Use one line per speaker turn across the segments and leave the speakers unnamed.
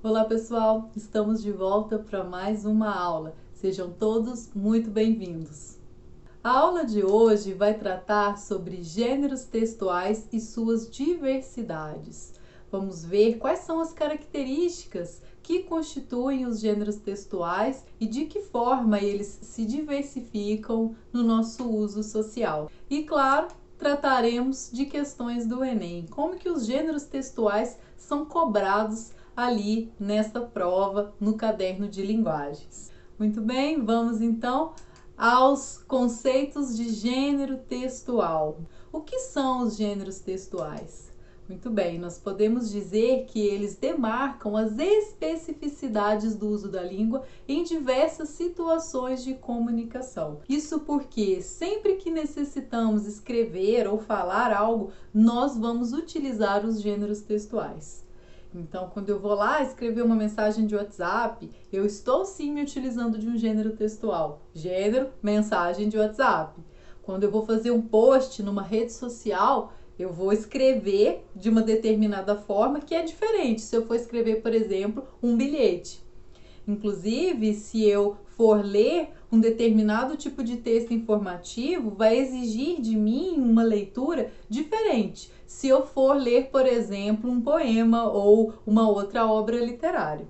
Olá pessoal, estamos de volta para mais uma aula. Sejam todos muito bem-vindos. A aula de hoje vai tratar sobre gêneros textuais e suas diversidades. Vamos ver quais são as características que constituem os gêneros textuais e de que forma eles se diversificam no nosso uso social. E claro, trataremos de questões do Enem, como que os gêneros textuais são cobrados ali nesta prova no caderno de linguagens. Muito bem, vamos então aos conceitos de gênero textual. O que são os gêneros textuais? Muito bem, nós podemos dizer que eles demarcam as especificidades do uso da língua em diversas situações de comunicação. Isso porque sempre que necessitamos escrever ou falar algo, nós vamos utilizar os gêneros textuais. Então, quando eu vou lá escrever uma mensagem de WhatsApp, eu estou sim me utilizando de um gênero textual. Gênero, mensagem de WhatsApp. Quando eu vou fazer um post numa rede social, eu vou escrever de uma determinada forma que é diferente se eu for escrever, por exemplo, um bilhete. Inclusive, se eu for ler um determinado tipo de texto informativo, vai exigir de mim uma leitura diferente se eu for ler, por exemplo, um poema ou uma outra obra literária.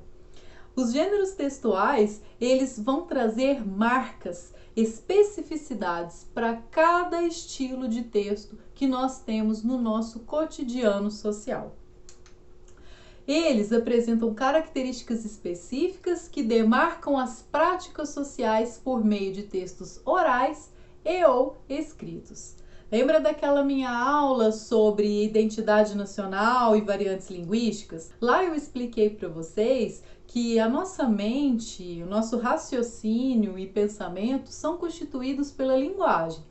Os gêneros textuais, eles vão trazer marcas, especificidades para cada estilo de texto que nós temos no nosso cotidiano social. Eles apresentam características específicas que demarcam as práticas sociais por meio de textos orais e ou escritos. Lembra daquela minha aula sobre identidade nacional e variantes linguísticas? Lá eu expliquei para vocês que a nossa mente, o nosso raciocínio e pensamento são constituídos pela linguagem.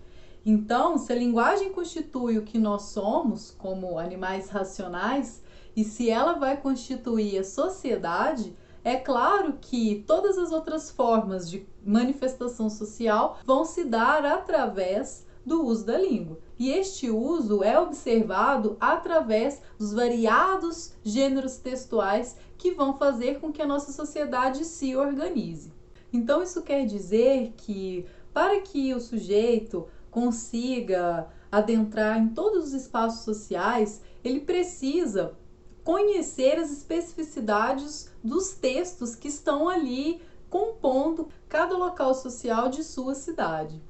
Então, se a linguagem constitui o que nós somos como animais racionais, e se ela vai constituir a sociedade, é claro que todas as outras formas de manifestação social vão se dar através do uso da língua. E este uso é observado através dos variados gêneros textuais que vão fazer com que a nossa sociedade se organize. Então, isso quer dizer que, para que o sujeito consiga adentrar em todos os espaços sociais, ele precisa conhecer as especificidades dos textos que estão ali compondo cada local social de sua cidade.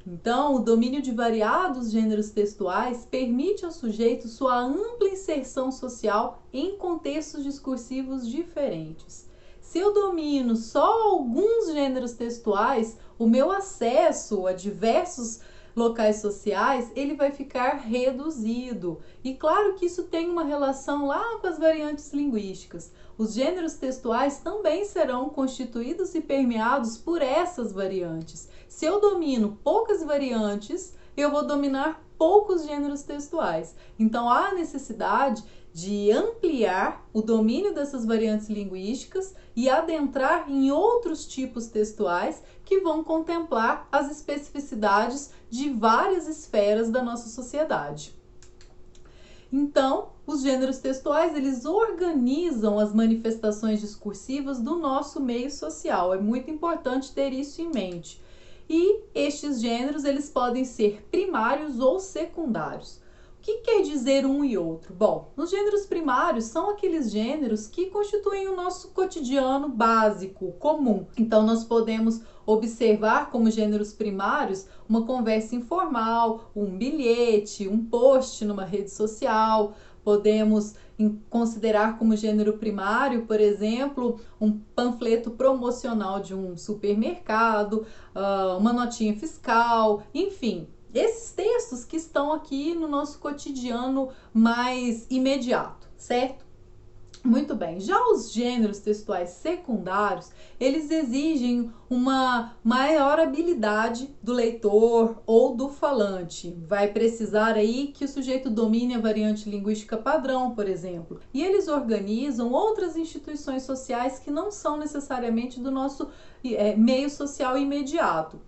Então, o domínio de variados gêneros textuais permite ao sujeito sua ampla inserção social em contextos discursivos diferentes. Se eu domino só alguns gêneros textuais, o meu acesso a diversos locais sociais, ele vai ficar reduzido. E claro que isso tem uma relação lá com as variantes linguísticas. Os gêneros textuais também serão constituídos e permeados por essas variantes. Se eu domino poucas variantes, eu vou dominar poucos gêneros textuais. Então, há necessidade de ampliar o domínio dessas variantes linguísticas e adentrar em outros tipos textuais que vão contemplar as especificidades de várias esferas da nossa sociedade. Então, os gêneros textuais, eles organizam as manifestações discursivas do nosso meio social. É muito importante ter isso em mente. E estes gêneros, eles podem ser primários ou secundários. O que quer dizer um e outro? Bom, os gêneros primários são aqueles gêneros que constituem o nosso cotidiano básico, comum. Então, nós podemos observar como gêneros primários uma conversa informal, um bilhete, um post numa rede social. Podemos considerar como gênero primário, por exemplo, um panfleto promocional de um supermercado, uma notinha fiscal, enfim. Esses textos que estão aqui no nosso cotidiano mais imediato, certo? Muito bem, já os gêneros textuais secundários, eles exigem uma maior habilidade do leitor ou do falante. Vai precisar aí que o sujeito domine a variante linguística padrão, por exemplo. E eles organizam outras instituições sociais que não são necessariamente do nosso meio social imediato.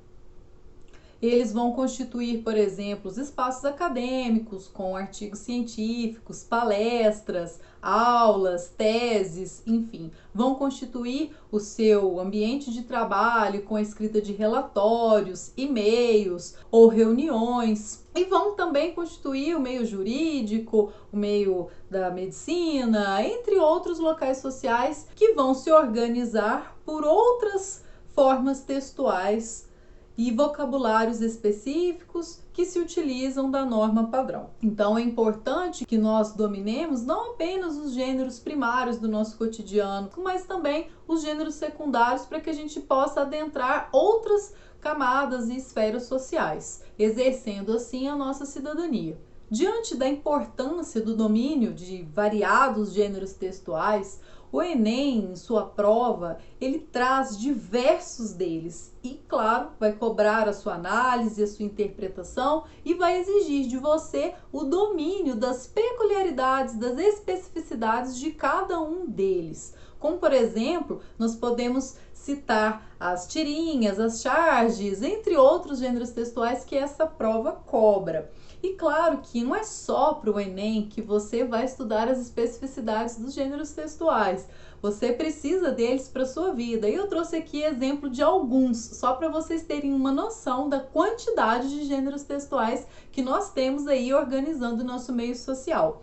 Eles vão constituir, por exemplo, os espaços acadêmicos com artigos científicos, palestras, aulas, teses, enfim, vão constituir o seu ambiente de trabalho com a escrita de relatórios, e-mails ou reuniões, e vão também constituir o meio jurídico, o meio da medicina, entre outros locais sociais que vão se organizar por outras formas textuais e vocabulários específicos que se utilizam da norma padrão. Então é importante que nós dominemos não apenas os gêneros primários do nosso cotidiano, mas também os gêneros secundários para que a gente possa adentrar outras camadas e esferas sociais, exercendo assim a nossa cidadania. Diante da importância do domínio de variados gêneros textuais, o Enem, em sua prova, ele traz diversos deles e, claro, vai cobrar a sua análise, a sua interpretação e vai exigir de você o domínio das peculiaridades, das especificidades de cada um deles. Como, por exemplo, nós podemos citar as tirinhas, as charges, entre outros gêneros textuais que essa prova cobra. E claro que não é só para o Enem que você vai estudar as especificidades dos gêneros textuais. Você precisa deles para a sua vida. E eu trouxe aqui exemplo de alguns, só para vocês terem uma noção da quantidade de gêneros textuais que nós temos aí organizando o nosso meio social.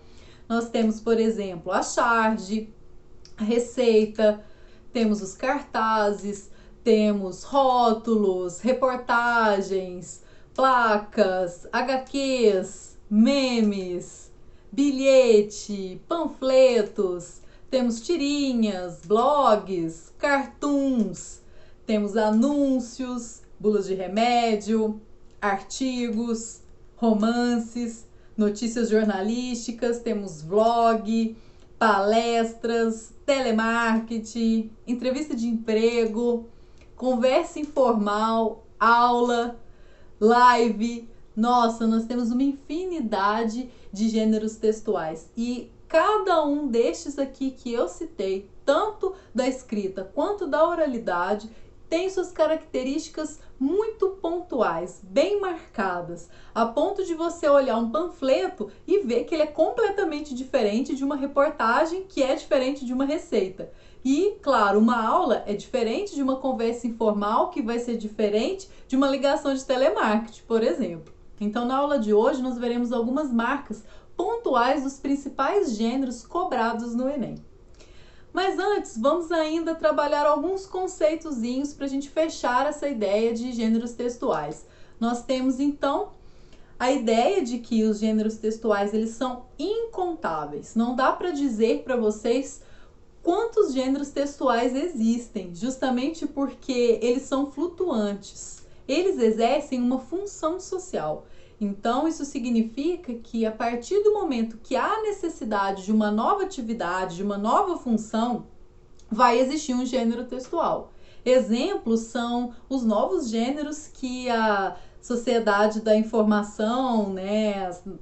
Nós temos, por exemplo, a charge, a receita, temos os cartazes, temos rótulos, reportagens, placas, HQs, memes, bilhete, panfletos, temos tirinhas, blogs, cartoons, temos anúncios, bulas de remédio, artigos, romances, notícias jornalísticas, temos vlog, palestras, telemarketing, entrevista de emprego, conversa informal, aula, live. Nossa, nós temos uma infinidade de gêneros textuais e cada um destes aqui que eu citei, tanto da escrita quanto da oralidade, tem suas características muito pontuais, bem marcadas, a ponto de você olhar um panfleto e ver que ele é completamente diferente de uma reportagem, que é diferente de uma receita. E, claro, uma aula é diferente de uma conversa informal, que vai ser diferente de uma ligação de telemarketing, por exemplo. Então, na aula de hoje, nós veremos algumas marcas pontuais dos principais gêneros cobrados no Enem. Mas antes, vamos ainda trabalhar alguns conceitozinhos para a gente fechar essa ideia de gêneros textuais. Nós temos, então, a ideia de que os gêneros textuais eles são incontáveis. Não dá para dizer para vocês quantos gêneros textuais existem, justamente porque eles são flutuantes. Eles exercem uma função social. Então, isso significa que a partir do momento que há necessidade de uma nova atividade, de uma nova função, vai existir um gênero textual. Exemplos são os novos gêneros que a sociedade da informação,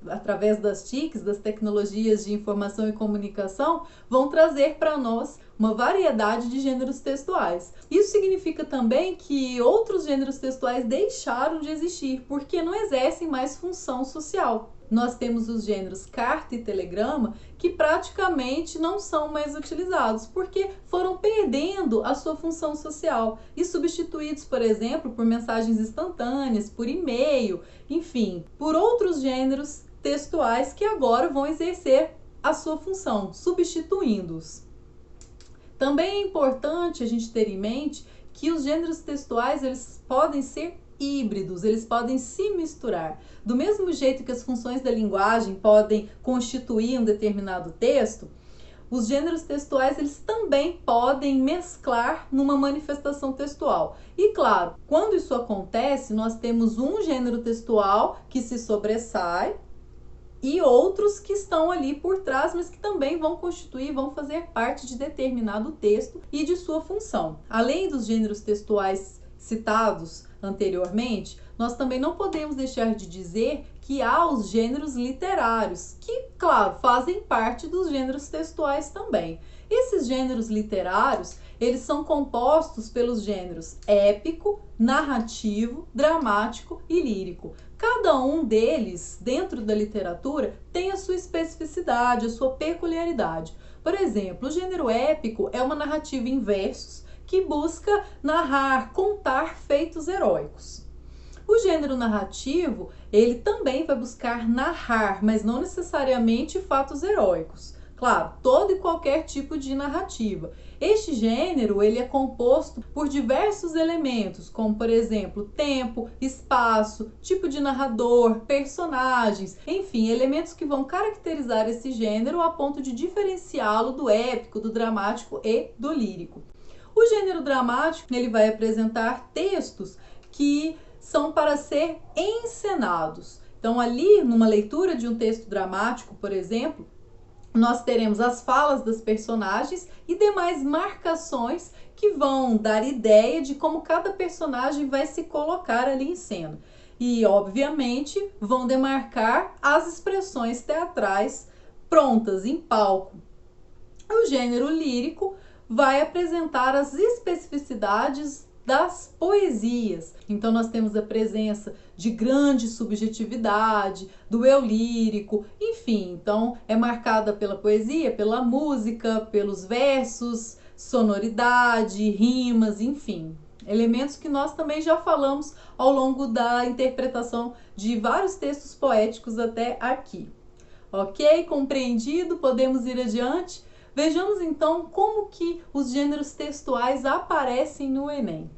através das TICs, das tecnologias de informação e comunicação, vão trazer para nós uma variedade de gêneros textuais. Isso significa também que outros gêneros textuais deixaram de existir, porque não exercem mais função social. Nós temos os gêneros carta e telegrama que praticamente não são mais utilizados, porque foram perdendo a sua função social e substituídos, por exemplo, por mensagens instantâneas, por e-mail, enfim, por outros gêneros textuais que agora vão exercer a sua função, substituindo-os. Também é importante a gente ter em mente que os gêneros textuais eles podem ser híbridos, eles podem se misturar. Do mesmo jeito que as funções da linguagem podem constituir um determinado texto, os gêneros textuais eles também podem mesclar numa manifestação textual. E claro, quando isso acontece, nós temos um gênero textual que se sobressai e outros que estão ali por trás, mas que também vão constituir, vão fazer parte de determinado texto e de sua função. Além dos gêneros textuais citados anteriormente, nós também não podemos deixar de dizer que há os gêneros literários, que, claro, fazem parte dos gêneros textuais também. Esses gêneros literários, eles são compostos pelos gêneros épico, narrativo, dramático e lírico. Cada um deles, dentro da literatura, tem a sua especificidade, a sua peculiaridade. Por exemplo, o gênero épico é uma narrativa em versos que busca narrar, contar feitos heróicos. O gênero narrativo, ele também vai buscar narrar, mas não necessariamente fatos heróicos. Claro, todo e qualquer tipo de narrativa. Este gênero, ele é composto por diversos elementos, como por exemplo, tempo, espaço, tipo de narrador, personagens, enfim, elementos que vão caracterizar esse gênero a ponto de diferenciá-lo do épico, do dramático e do lírico. O gênero dramático, ele vai apresentar textos que são para ser encenados. Então, ali, numa leitura de um texto dramático, por exemplo, nós teremos as falas das personagens e demais marcações que vão dar ideia de como cada personagem vai se colocar ali em cena. E, obviamente, vão demarcar as expressões teatrais prontas em palco. O gênero lírico vai apresentar as especificidades das poesias. Então nós temos a presença de grande subjetividade, do eu lírico, enfim, então é marcada pela poesia, pela música, pelos versos, sonoridade, rimas, enfim, elementos que nós também já falamos ao longo da interpretação de vários textos poéticos até aqui. Ok? Compreendido? Podemos ir adiante? Vejamos então como que os gêneros textuais aparecem no Enem.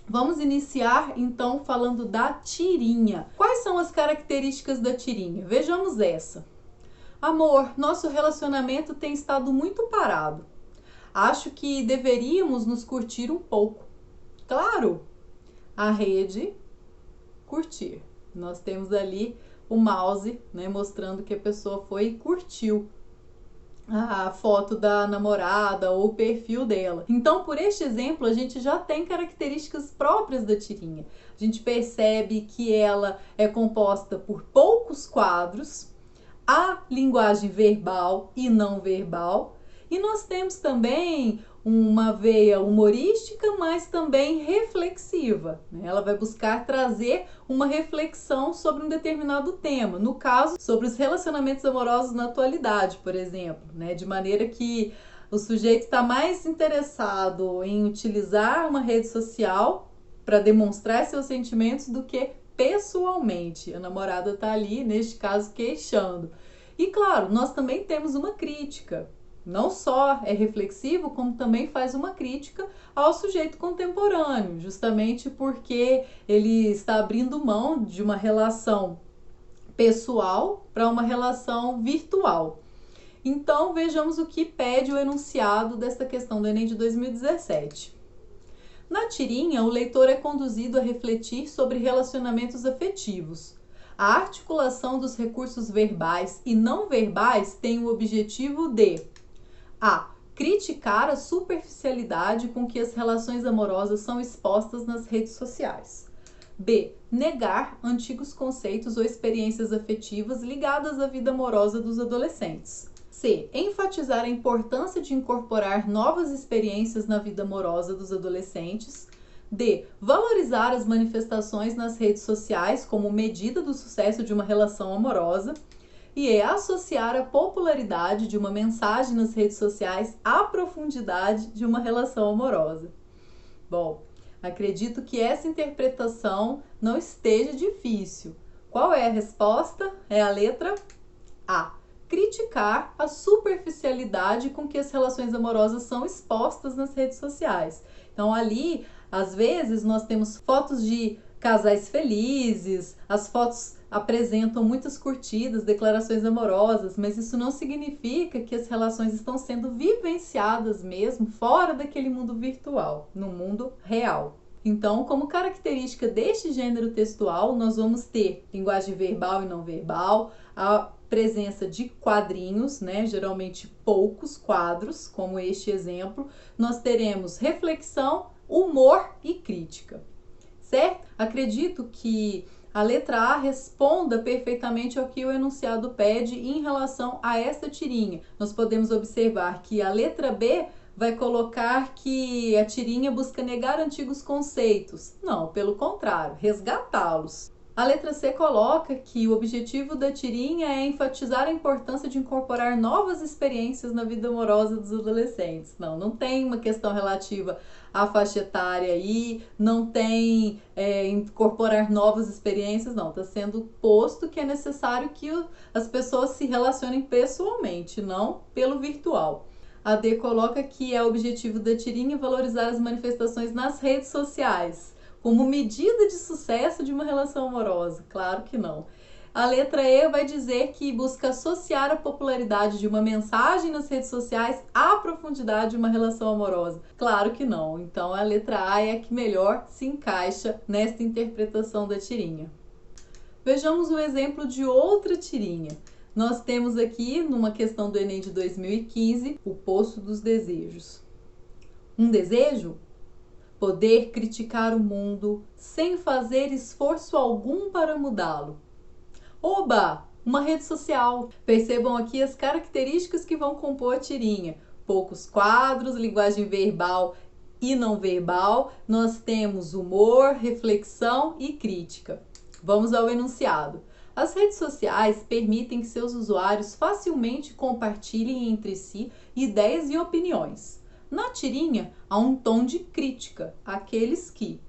Vamos iniciar então falando da tirinha. Quais são as características da tirinha? Vejamos essa. Amor, nosso relacionamento tem estado muito parado. Acho que deveríamos nos curtir um pouco. Claro, a rede, curtir. Nós temos ali o mouse, né, mostrando que a pessoa foi e curtiu a foto da namorada ou o perfil dela. Então, por este exemplo, a gente já tem características próprias da tirinha. A gente percebe que ela é composta por poucos quadros, a linguagem verbal e não verbal, e nós temos também uma veia humorística, mas também reflexiva. Ela vai buscar trazer uma reflexão sobre um determinado tema, no caso, sobre os relacionamentos amorosos na atualidade, por exemplo, de maneira que o sujeito está mais interessado em utilizar uma rede social para demonstrar seus sentimentos do que pessoalmente. A namorada está ali, neste caso, queixando. E claro, nós também temos uma crítica. Não só é reflexivo, como também faz uma crítica ao sujeito contemporâneo, justamente porque ele está abrindo mão de uma relação pessoal para uma relação virtual. Então, vejamos o que pede o enunciado desta questão do Enem de 2017. Na tirinha, o leitor é conduzido a refletir sobre relacionamentos afetivos. A articulação dos recursos verbais e não verbais tem o objetivo de a. Criticar a superficialidade com que as relações amorosas são expostas nas redes sociais. B. Negar antigos conceitos ou experiências afetivas ligadas à vida amorosa dos adolescentes. C. Enfatizar a importância de incorporar novas experiências na vida amorosa dos adolescentes. D. Valorizar as manifestações nas redes sociais como medida do sucesso de uma relação amorosa. E associar a popularidade de uma mensagem nas redes sociais à profundidade de uma relação amorosa. Bom, acredito que essa interpretação não esteja difícil. Qual é a resposta? É a letra A. Criticar a superficialidade com que as relações amorosas são expostas nas redes sociais. Então, ali, às vezes, nós temos fotos de casais felizes, as fotos apresentam muitas curtidas, declarações amorosas, mas isso não significa que as relações estão sendo vivenciadas mesmo fora daquele mundo virtual, no mundo real. Então, como característica deste gênero textual, nós vamos ter linguagem verbal e não verbal, a presença de quadrinhos, geralmente poucos quadros, como este exemplo. Nós teremos reflexão, humor e crítica, certo? Acredito que a letra A responda perfeitamente ao que o enunciado pede em relação a esta tirinha. Nós podemos observar que a letra B vai colocar que a tirinha busca negar antigos conceitos. Não, pelo contrário, resgatá-los. A letra C coloca que o objetivo da tirinha é enfatizar a importância de incorporar novas experiências na vida amorosa dos adolescentes. Não tem uma questão relativa à faixa etária aí, não tem incorporar novas experiências, não. Está sendo posto que é necessário que as pessoas se relacionem pessoalmente, não pelo virtual. A D coloca que é o objetivo da tirinha valorizar as manifestações nas redes sociais como medida de sucesso de uma relação amorosa. Claro que não. A letra E vai dizer que busca associar a popularidade de uma mensagem nas redes sociais à profundidade de uma relação amorosa. Claro que não. Então a letra A é a que melhor se encaixa nesta interpretação da tirinha. Vejamos o exemplo de outra tirinha. Nós temos aqui, numa questão do Enem de 2015, o Poço dos Desejos. Um desejo? Poder criticar o mundo sem fazer esforço algum para mudá-lo. Oba! Uma rede social. Percebam aqui as características que vão compor a tirinha. Poucos quadros, linguagem verbal e não verbal. Nós temos humor, reflexão e crítica. Vamos ao enunciado. As redes sociais permitem que seus usuários facilmente compartilhem entre si ideias e opiniões. Na tirinha, há um tom de crítica àqueles que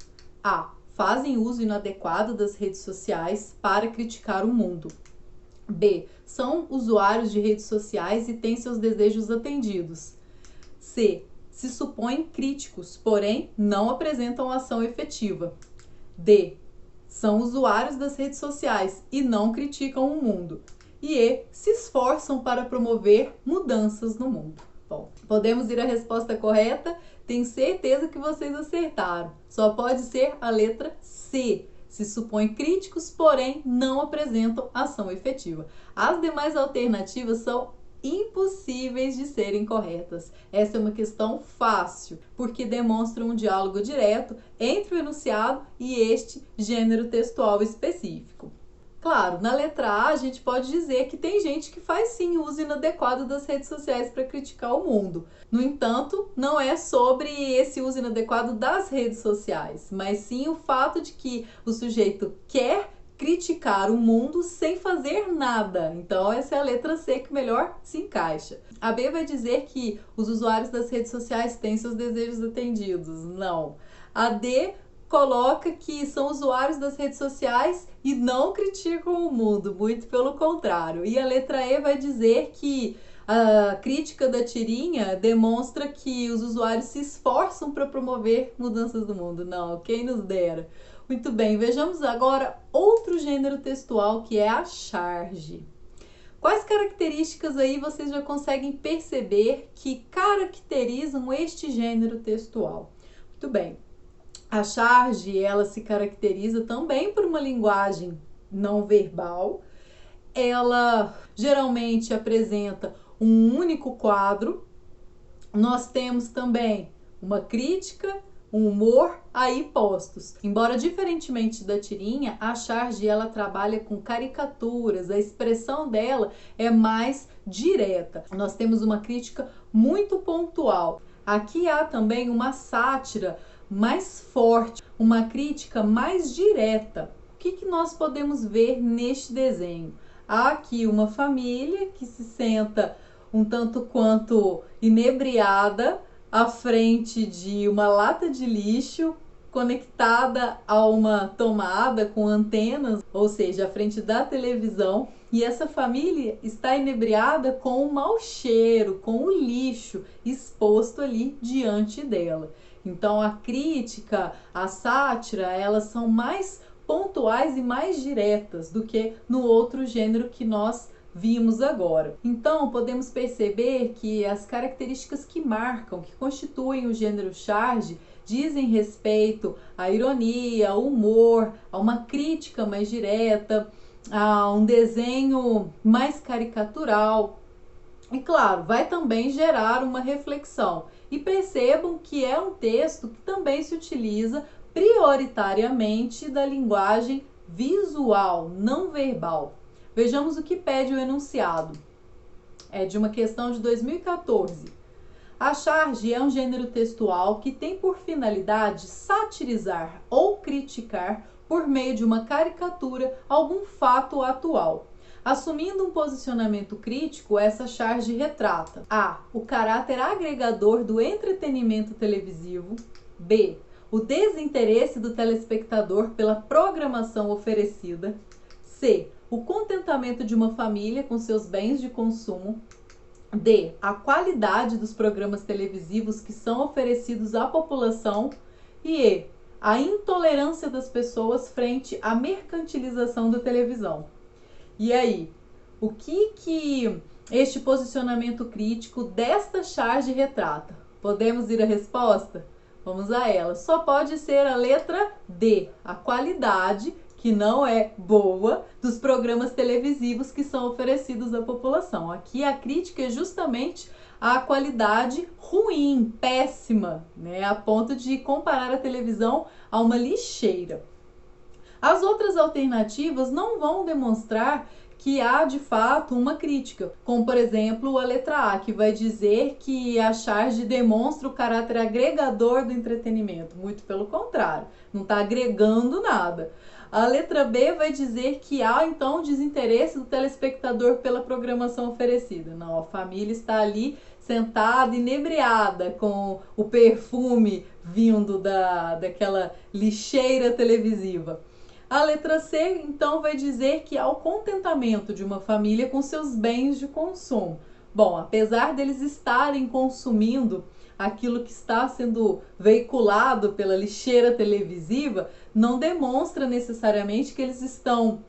a. Fazem uso inadequado das redes sociais para criticar o mundo. B. São usuários de redes sociais e têm seus desejos atendidos. C. Se supõem críticos, porém não apresentam ação efetiva. D. São usuários das redes sociais e não criticam o mundo. E E. Se esforçam para promover mudanças no mundo. Bom, podemos ir à resposta correta? Tenho certeza que vocês acertaram. Só pode ser a letra C. Se supõem críticos, porém não apresentam ação efetiva. As demais alternativas são impossíveis de serem corretas. Essa é uma questão fácil, porque demonstra um diálogo direto entre o enunciado e este gênero textual específico. Claro, na letra A a gente pode dizer que tem gente que faz sim uso inadequado das redes sociais para criticar o mundo. No entanto, não é sobre esse uso inadequado das redes sociais, mas sim o fato de que o sujeito quer criticar o mundo sem fazer nada. Então essa é a letra C que melhor se encaixa. A B vai dizer que os usuários das redes sociais têm seus desejos atendidos. Não. A D coloca que são usuários das redes sociais e não criticam o mundo, muito pelo contrário. E a letra E vai dizer que a crítica da tirinha demonstra que os usuários se esforçam para promover mudanças no mundo. Não, quem nos dera. Muito bem, vejamos agora outro gênero textual que é a charge. Quais características aí vocês já conseguem perceber que caracterizam este gênero textual? Muito bem. A charge, ela se caracteriza também por uma linguagem não verbal. Ela geralmente apresenta um único quadro. Nós temos também uma crítica, um humor aí postos. Embora diferentemente da tirinha, a charge ela trabalha com caricaturas, a expressão dela é mais direta. Nós temos uma crítica muito pontual. Aqui há também uma sátira mais forte, uma crítica mais direta. O que nós podemos ver neste desenho? Há aqui uma família que se senta um tanto quanto inebriada à frente de uma lata de lixo conectada a uma tomada com antenas, ou seja, à frente da televisão. E essa família está inebriada com o mau cheiro, com o lixo exposto ali diante dela. Então a crítica, a sátira, elas são mais pontuais e mais diretas do que no outro gênero que nós vimos agora. Então podemos perceber que as características que marcam, que constituem o gênero charge, dizem respeito à ironia, ao humor, a uma crítica mais direta, a um desenho mais caricatural. E claro, vai também gerar uma reflexão. E percebam que é um texto que também se utiliza prioritariamente da linguagem visual, não verbal. Vejamos o que pede o enunciado. É de uma questão de 2014. A charge é um gênero textual que tem por finalidade satirizar ou criticar por meio de uma caricatura, algum fato atual. Assumindo um posicionamento crítico, essa charge retrata a. O caráter agregador do entretenimento televisivo. B. O desinteresse do telespectador pela programação oferecida. C. O contentamento de uma família com seus bens de consumo. D. A qualidade dos programas televisivos que são oferecidos à população. E E. A intolerância das pessoas frente à mercantilização da televisão. E aí, o que este posicionamento crítico desta charge retrata? Podemos ir à resposta? Vamos a ela. Só pode ser a letra D, a qualidade, que não é boa, dos programas televisivos que são oferecidos à população. Aqui a crítica é justamente a qualidade ruim, péssima, né? A ponto de comparar a televisão a uma lixeira. As outras alternativas não vão demonstrar que há de fato uma crítica, como por exemplo a letra A, que vai dizer que a charge demonstra o caráter agregador do entretenimento. Muito pelo contrário, não está agregando nada. A letra B vai dizer que há então desinteresse do telespectador pela programação oferecida. Não, a família está ali sentada, inebriada, com o perfume vindo daquela lixeira televisiva. A letra C, então, vai dizer que há o contentamento de uma família com seus bens de consumo. Bom, apesar deles estarem consumindo aquilo que está sendo veiculado pela lixeira televisiva, não demonstra necessariamente que eles estão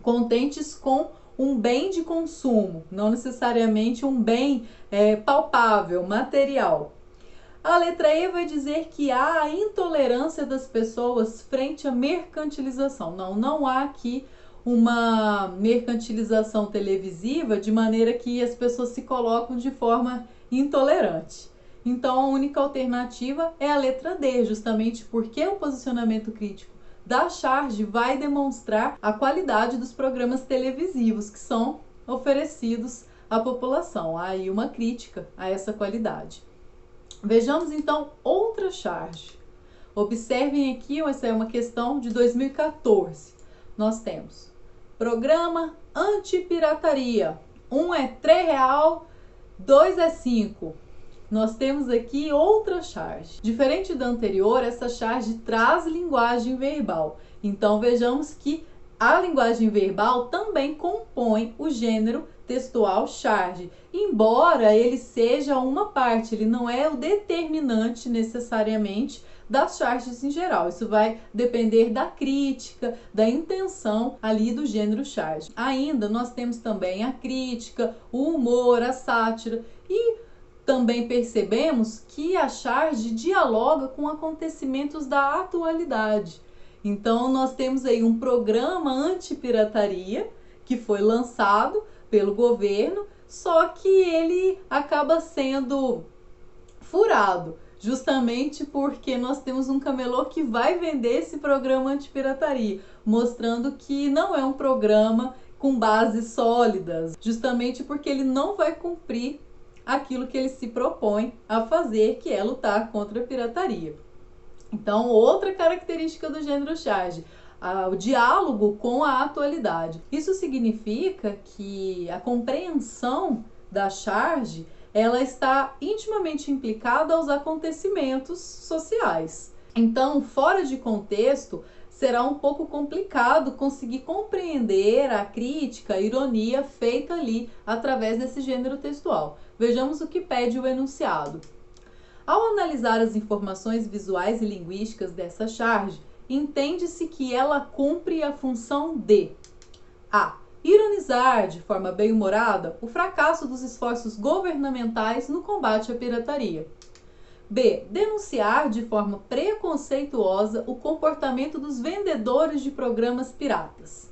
contentes com um bem de consumo, não necessariamente um bem palpável, material. A letra E vai dizer que há a intolerância das pessoas frente à mercantilização. Não há aqui uma mercantilização televisiva de maneira que as pessoas se colocam de forma intolerante. Então a única alternativa é a letra D, justamente porque o posicionamento crítico da charge vai demonstrar a qualidade dos programas televisivos que são oferecidos à população. Há aí uma crítica a essa qualidade. Vejamos então outra charge. Observem aqui, essa é uma questão de 2014. Nós temos programa anti-pirataria. 1 é R$3, 2 é 5. Nós temos aqui outra charge. Diferente da anterior, essa charge traz linguagem verbal. Então vejamos que a linguagem verbal também compõe o gênero textual charge, embora ele seja uma parte, ele não é o determinante necessariamente das charges em geral. Isso vai depender da crítica, da intenção ali do gênero charge. Ainda nós temos também a crítica, o humor, a sátira e também percebemos que a charge dialoga com acontecimentos da atualidade. Então nós temos aí um programa anti-pirataria que foi lançado pelo governo, só que ele acaba sendo furado, justamente porque nós temos um camelô que vai vender esse programa anti-pirataria, mostrando que não é um programa com bases sólidas, justamente porque ele não vai cumprir aquilo que ele se propõe a fazer, que é lutar contra a pirataria. Então, outra característica do gênero charge, o diálogo com a atualidade. Isso significa que a compreensão da charge, ela está intimamente implicada aos acontecimentos sociais. Então, fora de contexto, será um pouco complicado conseguir compreender a crítica, a ironia feita ali através desse gênero textual. Vejamos o que pede o enunciado. Ao analisar as informações visuais e linguísticas dessa charge, entende-se que ela cumpre a função de a. Ironizar de forma bem-humorada o fracasso dos esforços governamentais no combate à pirataria. B. Denunciar de forma preconceituosa o comportamento dos vendedores de programas piratas.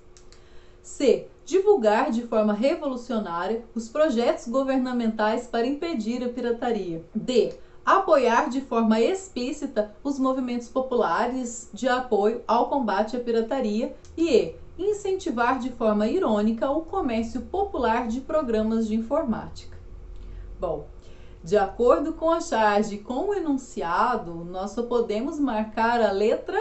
C. Divulgar de forma revolucionária os projetos governamentais para impedir a pirataria. D. Apoiar de forma explícita os movimentos populares de apoio ao combate à pirataria. E E. Incentivar de forma irônica o comércio popular de programas de informática. Bom, de acordo com a charge e com o enunciado, nós só podemos marcar a letra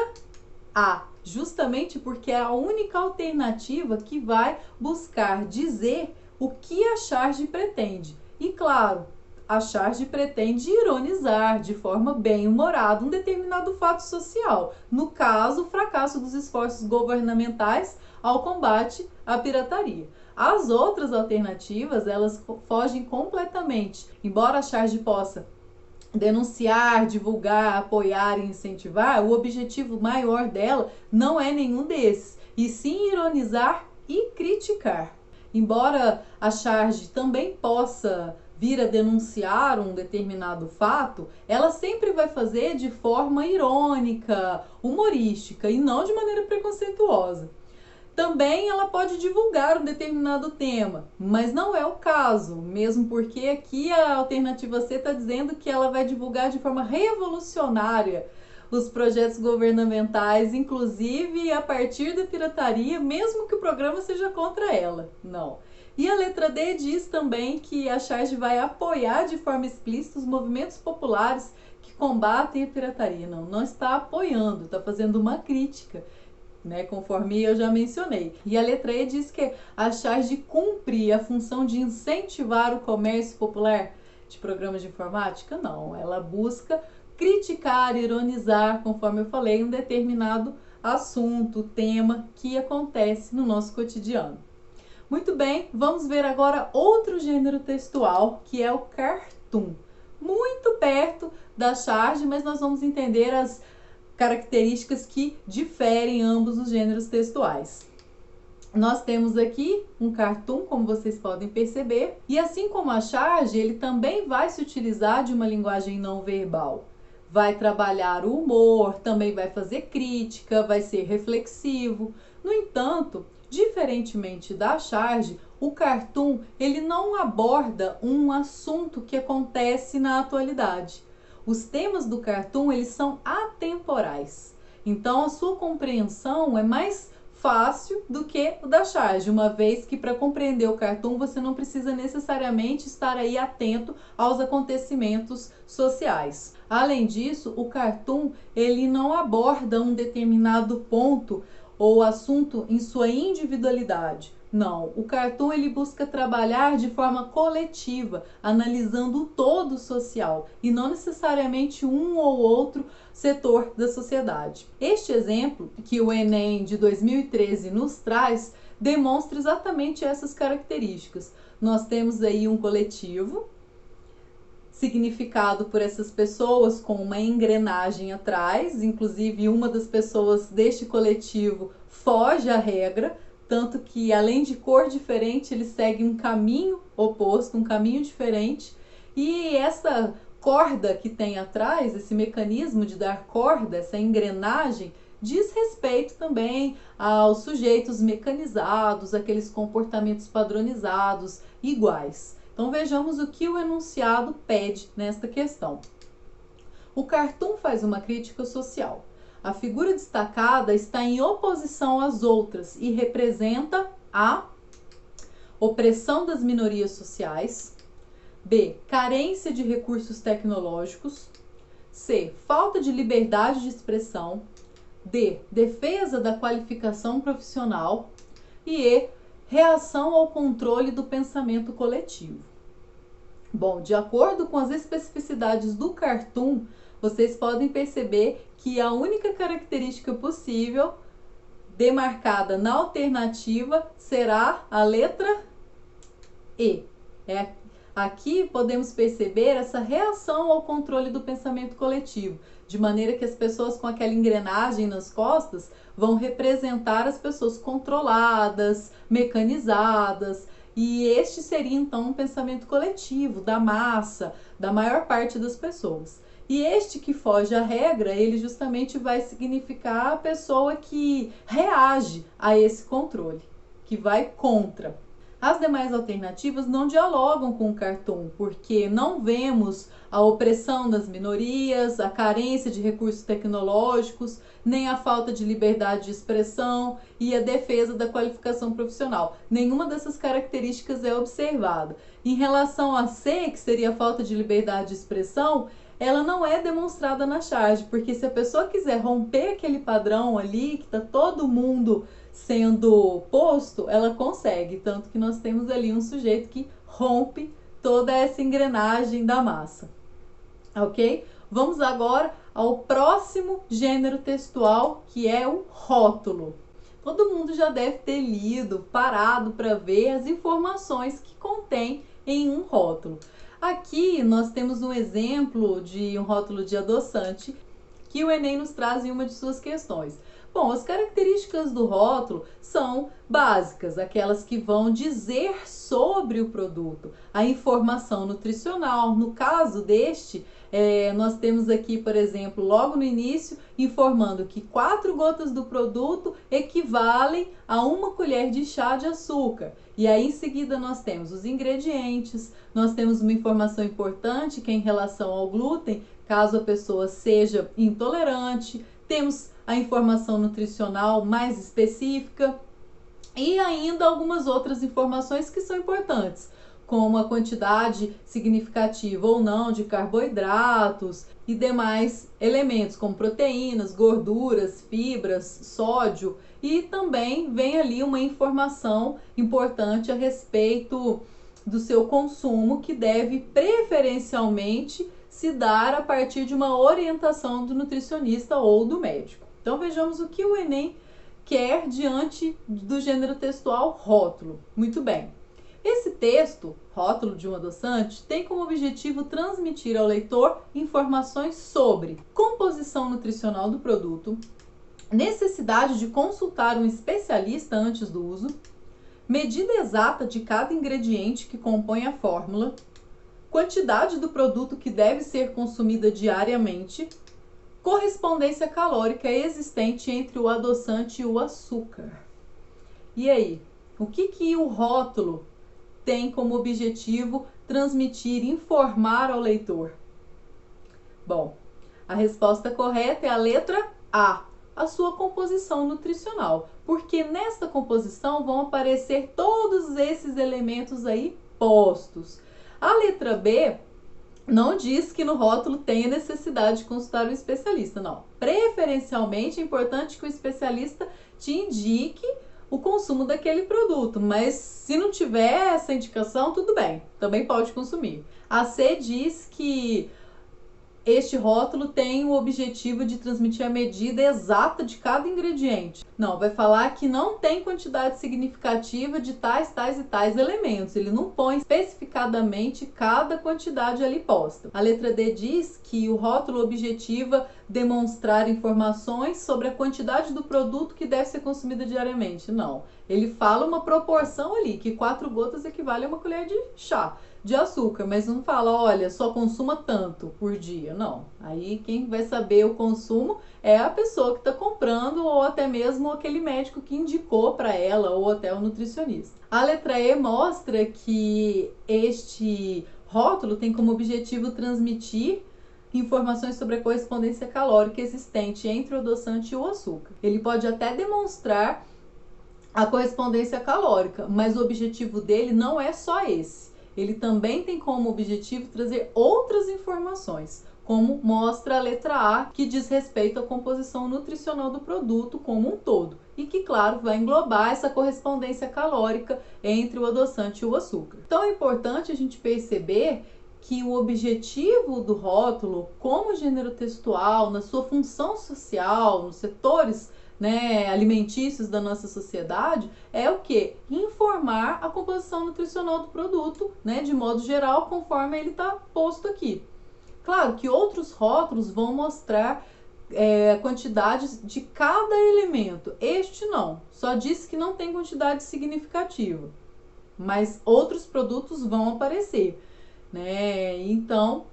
A, justamente porque é a única alternativa que vai buscar dizer o que a charge pretende. E claro, a charge pretende ironizar de forma bem-humorada um determinado fato social, no caso, o fracasso dos esforços governamentais ao combate à pirataria. As outras alternativas, elas fogem completamente. Embora a charge possa denunciar, divulgar, apoiar e incentivar, o objetivo maior dela não é nenhum desses, e sim ironizar e criticar. Embora a charge também possa vir a denunciar um determinado fato, ela sempre vai fazer de forma irônica, humorística e não de maneira preconceituosa. Também ela pode divulgar um determinado tema, mas não é o caso, mesmo porque aqui a alternativa C está dizendo que ela vai divulgar de forma revolucionária os projetos governamentais, inclusive a partir da pirataria, mesmo que o programa seja contra ela. Não. E a letra D diz também que a charge vai apoiar de forma explícita os movimentos populares que combatem a pirataria. Não está apoiando, está fazendo uma crítica. Conforme eu já mencionei. E a letra E diz que a charge cumpre a função de incentivar o comércio popular de programas de informática? Não, ela busca criticar, ironizar, conforme eu falei, um determinado assunto, tema que acontece no nosso cotidiano. Muito bem, vamos ver agora outro gênero textual, que é o cartoon. Muito perto da charge, mas nós vamos entender as características que diferem ambos os gêneros textuais. Nós temos aqui um cartoon, como vocês podem perceber, e assim como a charge, ele também vai se utilizar de uma linguagem não verbal. Vai trabalhar o humor, também vai fazer crítica, vai ser reflexivo. No entanto, diferentemente da charge, o cartoon ele não aborda um assunto que acontece na atualidade. Os temas do cartoon, eles são atemporais. Então, a sua compreensão é mais fácil do que o da charge, uma vez que para compreender o cartoon, você não precisa necessariamente estar aí atento aos acontecimentos sociais. Além disso, o cartoon, ele não aborda um determinado ponto ou assunto em sua individualidade. Não, o cartoon ele busca trabalhar de forma coletiva, analisando o todo social e não necessariamente um ou outro setor da sociedade. Este exemplo que o Enem de 2013 nos traz demonstra exatamente essas características. Nós temos aí um coletivo significado por essas pessoas com uma engrenagem atrás, inclusive uma das pessoas deste coletivo foge à regra, tanto que além de cor diferente, ele segue um caminho oposto, um caminho diferente, e essa corda que tem atrás, esse mecanismo de dar corda, essa engrenagem, diz respeito também aos sujeitos mecanizados, aqueles comportamentos padronizados, iguais. Então vejamos o que o enunciado pede nesta questão. O cartoon faz uma crítica social. A figura destacada está em oposição às outras e representa a opressão das minorias sociais, B. Carência de recursos tecnológicos, C. Falta de liberdade de expressão, D. Defesa da qualificação profissional e E. Reação ao controle do pensamento coletivo. Bom, de acordo com as especificidades do cartoon, vocês podem perceber que a única característica possível demarcada na alternativa será a letra E. Aqui podemos perceber essa reação ao controle do pensamento coletivo, de maneira que as pessoas com aquela engrenagem nas costas vão representar as pessoas controladas, mecanizadas, e este seria então um pensamento coletivo, da massa, da maior parte das pessoas. E este que foge à regra, ele justamente vai significar a pessoa que reage a esse controle, que vai contra. As demais alternativas não dialogam com o cartoon, porque não vemos a opressão das minorias, a carência de recursos tecnológicos, nem a falta de liberdade de expressão e a defesa da qualificação profissional. Nenhuma dessas características é observada. Em relação a C, que seria a falta de liberdade de expressão, ela não é demonstrada na charge, porque se a pessoa quiser romper aquele padrão ali, que está todo mundo sendo posto, ela consegue, tanto que nós temos ali um sujeito que rompe toda essa engrenagem da massa, ok? Vamos agora ao próximo gênero textual, que é o rótulo. Todo mundo já deve ter lido, parado para ver as informações que contém em um rótulo. Aqui nós temos um exemplo de um rótulo de adoçante que o Enem nos traz em uma de suas questões. Bom, as características do rótulo são básicas, aquelas que vão dizer sobre o produto, a informação nutricional. No caso deste, nós temos aqui, por exemplo, logo no início, informando que 4 gotas do produto equivalem a 1 colher de chá de açúcar. E aí em seguida nós temos os ingredientes, nós temos uma informação importante que é em relação ao glúten, caso a pessoa seja intolerante, temos a informação nutricional mais específica e ainda algumas outras informações que são importantes, como a quantidade significativa ou não de carboidratos e demais elementos, como proteínas, gorduras, fibras, sódio, e também vem ali uma informação importante a respeito do seu consumo, que deve preferencialmente se dar a partir de uma orientação do nutricionista ou do médico. Então vejamos o que o Enem quer diante do gênero textual rótulo. Muito bem. Esse texto, rótulo de um adoçante, tem como objetivo transmitir ao leitor informações sobre composição nutricional do produto, necessidade de consultar um especialista antes do uso, medida exata de cada ingrediente que compõe a fórmula, quantidade do produto que deve ser consumida diariamente, correspondência calórica existente entre o adoçante e o açúcar. E aí, o que o rótulo tem como objetivo transmitir, informar ao leitor? Bom, a resposta correta é a letra A, a sua composição nutricional, porque nesta composição vão aparecer todos esses elementos aí postos. A letra B não diz que no rótulo tenha necessidade de consultar um especialista, não. Preferencialmente é importante que o especialista te indique o consumo daquele produto, mas se não tiver essa indicação, tudo bem, também pode consumir. A C diz que este rótulo tem o objetivo de transmitir a medida exata de cada ingrediente. Não, vai falar que não tem quantidade significativa de tais e tais elementos. Ele não põe especificadamente cada quantidade ali posta. A letra D diz que o rótulo objetiva demonstrar informações sobre a quantidade do produto que deve ser consumida diariamente. Não, ele fala uma proporção ali, que 4 gotas equivale a 1 colher de chá de açúcar, mas não fala, olha, só consuma tanto por dia, não. Aí quem vai saber o consumo é a pessoa que está comprando, ou até mesmo aquele médico que indicou para ela, ou até o nutricionista. A letra E mostra que este rótulo tem como objetivo transmitir informações sobre a correspondência calórica existente entre o adoçante e o açúcar. Ele pode até demonstrar a correspondência calórica, mas o objetivo dele não é só esse. Ele também tem como objetivo trazer outras informações, como mostra a letra A, que diz respeito à composição nutricional do produto como um todo, e que, claro, vai englobar essa correspondência calórica entre o adoçante e o açúcar. Então é importante a gente perceber que o objetivo do rótulo, como gênero textual, na sua função social, nos setores alimentícios da nossa sociedade, é o que? Informar a composição nutricional do produto, de modo geral, conforme ele está posto aqui. Claro que outros rótulos vão mostrar quantidades de cada elemento. Este não, só diz que não tem quantidade significativa, mas outros produtos vão aparecer, Então,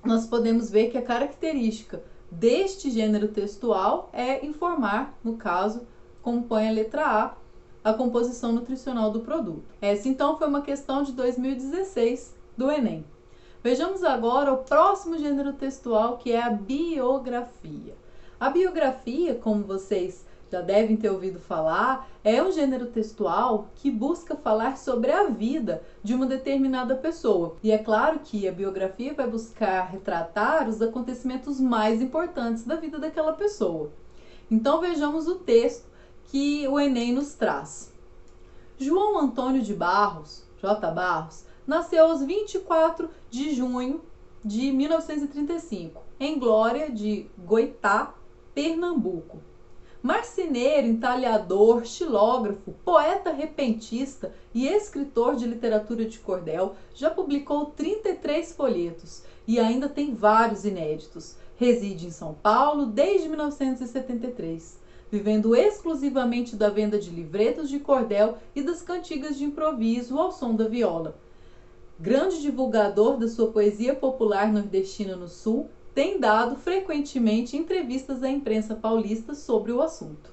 nós podemos ver que a característica deste gênero textual é informar, no caso, como põe a letra A composição nutricional do produto. Essa, então, foi uma questão de 2016 do Enem. Vejamos agora o próximo gênero textual, que é a biografia. A biografia, como vocês já devem ter ouvido falar, é um gênero textual que busca falar sobre a vida de uma determinada pessoa. E é claro que a biografia vai buscar retratar os acontecimentos mais importantes da vida daquela pessoa. Então vejamos o texto que o Enem nos traz. João Antônio de Barros, J. Barros, nasceu aos 24 de junho de 1935, em Glória de Goitá, Pernambuco. Marceneiro, entalhador, xilógrafo, poeta repentista e escritor de literatura de cordel, já publicou 33 folhetos e ainda tem vários inéditos. Reside em São Paulo desde 1973, vivendo exclusivamente da venda de livretos de cordel e das cantigas de improviso ao som da viola. Grande divulgador da sua poesia popular nordestina no Sul, tem dado frequentemente entrevistas à imprensa paulista sobre o assunto.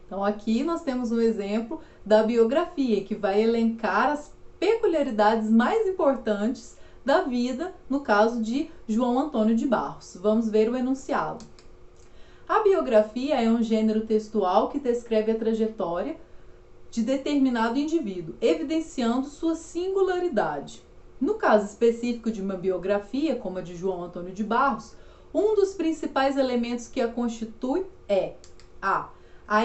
Então aqui nós temos um exemplo da biografia que vai elencar as peculiaridades mais importantes da vida, no caso de João Antônio de Barros. Vamos ver o enunciado. A biografia é um gênero textual que descreve a trajetória de determinado indivíduo, evidenciando sua singularidade. No caso específico de uma biografia, como a de João Antônio de Barros, um dos principais elementos que a constitui é a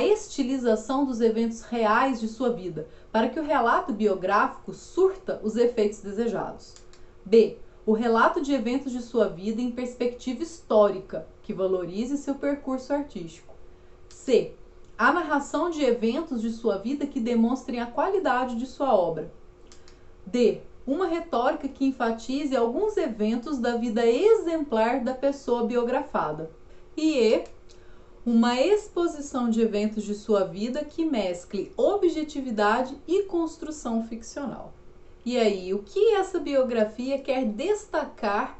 estilização dos eventos reais de sua vida, para que o relato biográfico surta os efeitos desejados. B. O relato de eventos de sua vida em perspectiva histórica, que valorize seu percurso artístico. C. A narração de eventos de sua vida que demonstrem a qualidade de sua obra. D. Uma retórica que enfatize alguns eventos da vida exemplar da pessoa biografada. E E. Uma exposição de eventos de sua vida que mescle objetividade e construção ficcional. E aí, o que essa biografia quer destacar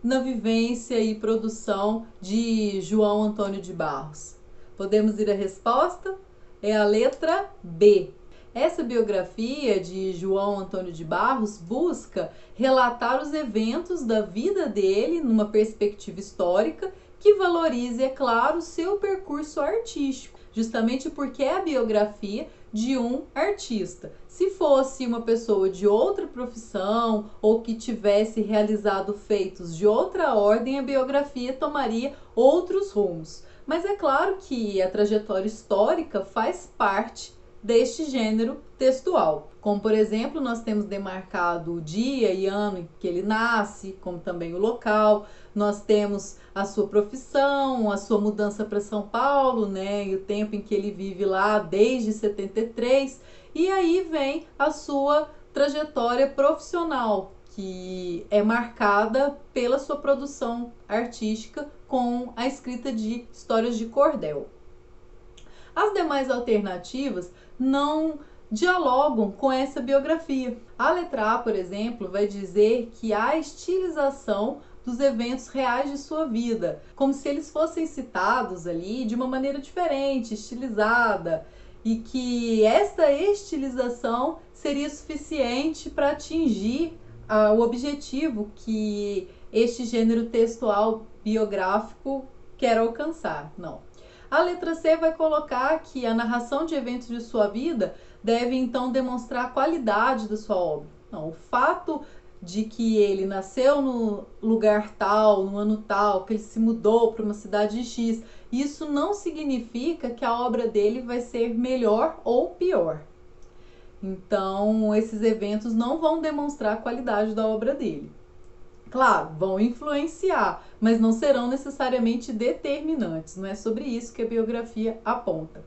na vivência e produção de João Antônio de Barros? Podemos ir à resposta? É a letra B. Essa biografia de João Antônio de Barros busca relatar os eventos da vida dele numa perspectiva histórica que valorize, é claro, seu percurso artístico, justamente porque é a biografia de um artista. Se fosse uma pessoa de outra profissão ou que tivesse realizado feitos de outra ordem, a biografia tomaria outros rumos. Mas é claro que a trajetória histórica faz parte deste gênero textual. Como, por exemplo, nós temos demarcado o dia e ano em que ele nasce, como também o local. Nós temos a sua profissão, a sua mudança para São Paulo, né, e o tempo em que ele vive lá desde 73. E aí vem a sua trajetória profissional, que é marcada pela sua produção artística com a escrita de histórias de cordel. As demais alternativas não dialogam com essa biografia. A letra A, por exemplo, vai dizer que há estilização dos eventos reais de sua vida, como se eles fossem citados ali de uma maneira diferente, estilizada, e que esta estilização seria suficiente para atingir o objetivo que este gênero textual biográfico quer alcançar. Não. A letra C vai colocar que a narração de eventos de sua vida deve então demonstrar a qualidade da sua obra. Não, o fato de que ele nasceu no lugar tal, no ano tal, que ele se mudou para uma cidade X, isso não significa que a obra dele vai ser melhor ou pior. Então, esses eventos não vão demonstrar a qualidade da obra dele. Claro, vão influenciar, mas não serão necessariamente determinantes. Não é sobre isso que a biografia aponta.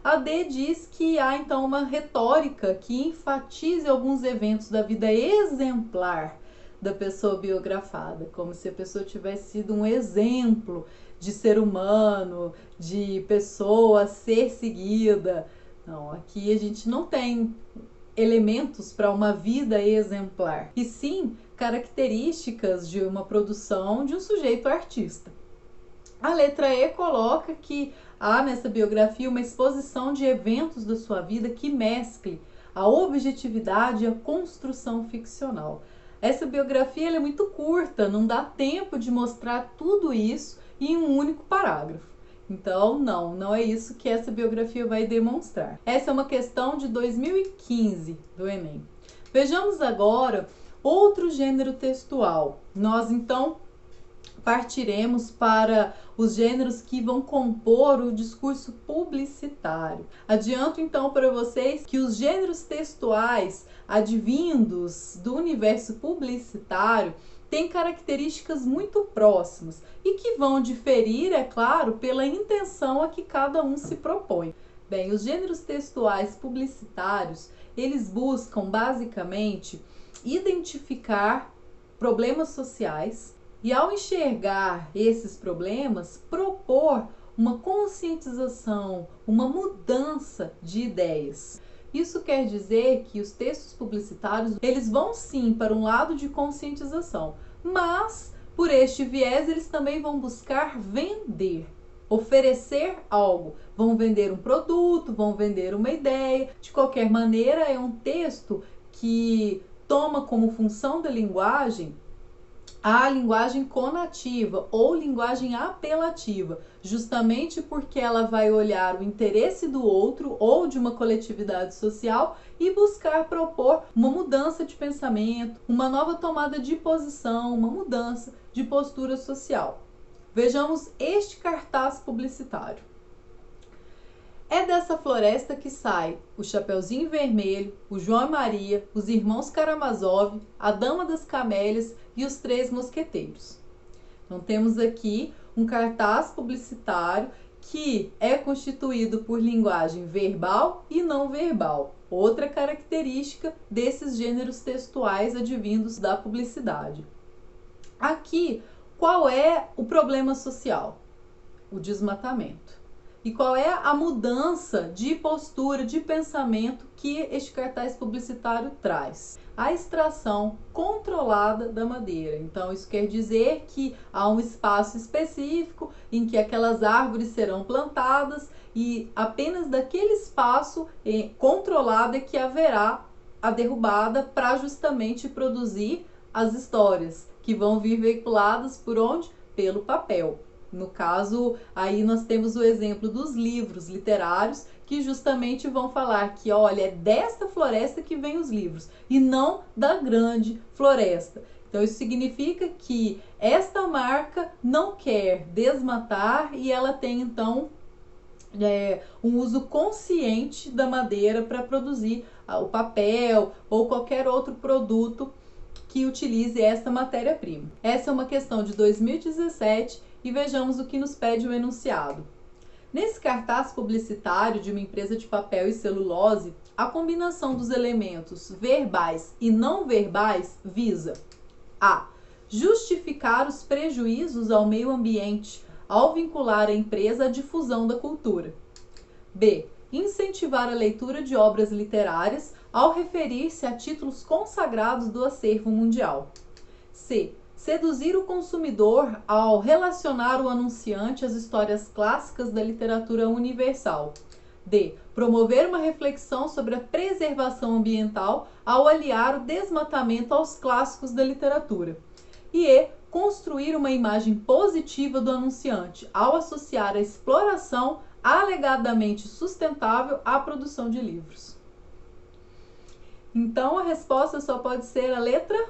A D diz que há então uma retórica que enfatize alguns eventos da vida exemplar da pessoa biografada, como se a pessoa tivesse sido um exemplo de ser humano, de pessoa a ser seguida. Não, aqui a gente não tem elementos para uma vida exemplar, e sim características de uma produção de um sujeito artista. A letra E coloca que há nessa biografia uma exposição de eventos da sua vida que mescle a objetividade e a construção ficcional. Essa biografia ela é muito curta, não dá tempo de mostrar tudo isso em um único parágrafo. Então, não é isso que essa biografia vai demonstrar. Essa é uma questão de 2015 do Enem. Vejamos agora outro gênero textual. Nós, então, partiremos para os gêneros que vão compor o discurso publicitário. Adianto então para vocês que os gêneros textuais advindos do universo publicitário têm características muito próximas e que vão diferir, é claro, pela intenção a que cada um se propõe. Bem, os gêneros textuais publicitários, eles buscam basicamente identificar problemas sociais e, ao enxergar esses problemas, propor uma conscientização, uma mudança de ideias. Isso quer dizer que os textos publicitários, eles vão sim para um lado de conscientização, mas por este viés eles também vão buscar vender, oferecer algo, vão vender um produto, vão vender uma ideia. De qualquer maneira, é um texto que toma como função da linguagem a linguagem conativa ou linguagem apelativa, justamente porque ela vai olhar o interesse do outro ou de uma coletividade social e buscar propor uma mudança de pensamento, uma nova tomada de posição, uma mudança de postura social. Vejamos este cartaz publicitário. É dessa floresta que sai o Chapeuzinho Vermelho, o João e Maria, os irmãos Karamazov, a Dama das Camélias e os Três Mosqueteiros. Então temos aqui um cartaz publicitário que é constituído por linguagem verbal e não verbal. Outra característica desses gêneros textuais advindos da publicidade. Aqui, qual é o problema social? O desmatamento. E qual é a mudança de postura, de pensamento que este cartaz publicitário traz? A extração controlada da madeira. Então, isso quer dizer que há um espaço específico em que aquelas árvores serão plantadas e apenas daquele espaço controlado é que haverá a derrubada para justamente produzir as histórias que vão vir veiculadas por onde? Pelo papel. No caso, aí nós temos o exemplo dos livros literários que justamente vão falar que, olha, é desta floresta que vem os livros e não da grande floresta. Então, isso significa que esta marca não quer desmatar e ela tem, então, um uso consciente da madeira para produzir o papel ou qualquer outro produto que utilize esta matéria-prima. Essa é uma questão de 2017 e vejamos o que nos pede o enunciado. Nesse cartaz publicitário de uma empresa de papel e celulose, a combinação dos elementos verbais e não verbais visa a. Justificar os prejuízos ao meio ambiente ao vincular a empresa à difusão da cultura. B. Incentivar a leitura de obras literárias ao referir-se a títulos consagrados do acervo mundial. C. Seduzir o consumidor ao relacionar o anunciante às histórias clássicas da literatura universal. D. Promover uma reflexão sobre a preservação ambiental ao aliar o desmatamento aos clássicos da literatura. E E. Construir uma imagem positiva do anunciante ao associar a exploração alegadamente sustentável à produção de livros. Então, a resposta só pode ser a letra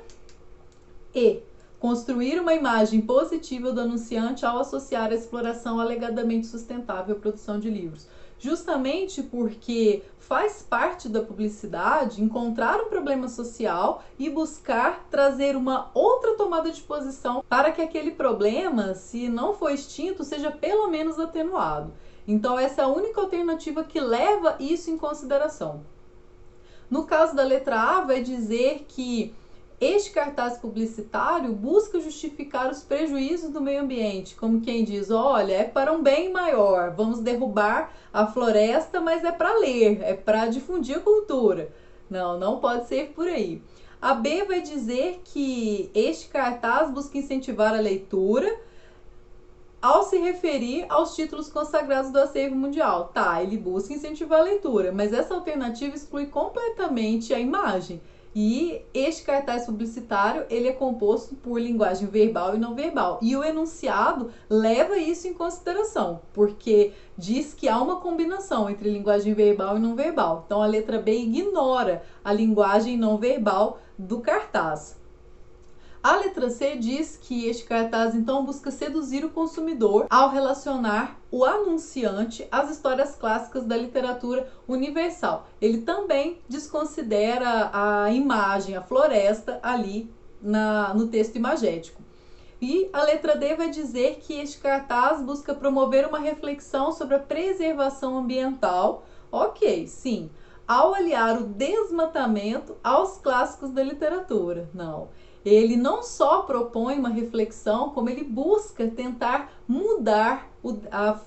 E. Construir uma imagem positiva do anunciante ao associar a exploração alegadamente sustentável à produção de livros. Justamente porque faz parte da publicidade encontrar um problema social e buscar trazer uma outra tomada de posição para que aquele problema, se não for extinto, seja pelo menos atenuado. Então, essa é a única alternativa que leva isso em consideração. No caso da letra A, vai dizer que este cartaz publicitário busca justificar os prejuízos do meio ambiente, como quem diz, olha, é para um bem maior, vamos derrubar a floresta, mas é para ler, é para difundir a cultura. Não pode ser por aí. A B vai dizer que este cartaz busca incentivar a leitura ao se referir aos títulos consagrados do acervo mundial. Tá, ele busca incentivar a leitura, mas essa alternativa exclui completamente a imagem. E este cartaz publicitário, ele é composto por linguagem verbal e não verbal. E o enunciado leva isso em consideração, porque diz que há uma combinação entre linguagem verbal e não verbal. Então a letra B ignora a linguagem não verbal do cartaz. A letra C diz que este cartaz, então, busca seduzir o consumidor ao relacionar o anunciante às histórias clássicas da literatura universal. Ele também desconsidera a imagem, a floresta, ali no texto imagético. E a letra D vai dizer que este cartaz busca promover uma reflexão sobre a preservação ambiental. Ok, sim, ao aliar o desmatamento aos clássicos da literatura. Não. Ele não só propõe uma reflexão, como ele busca tentar mudar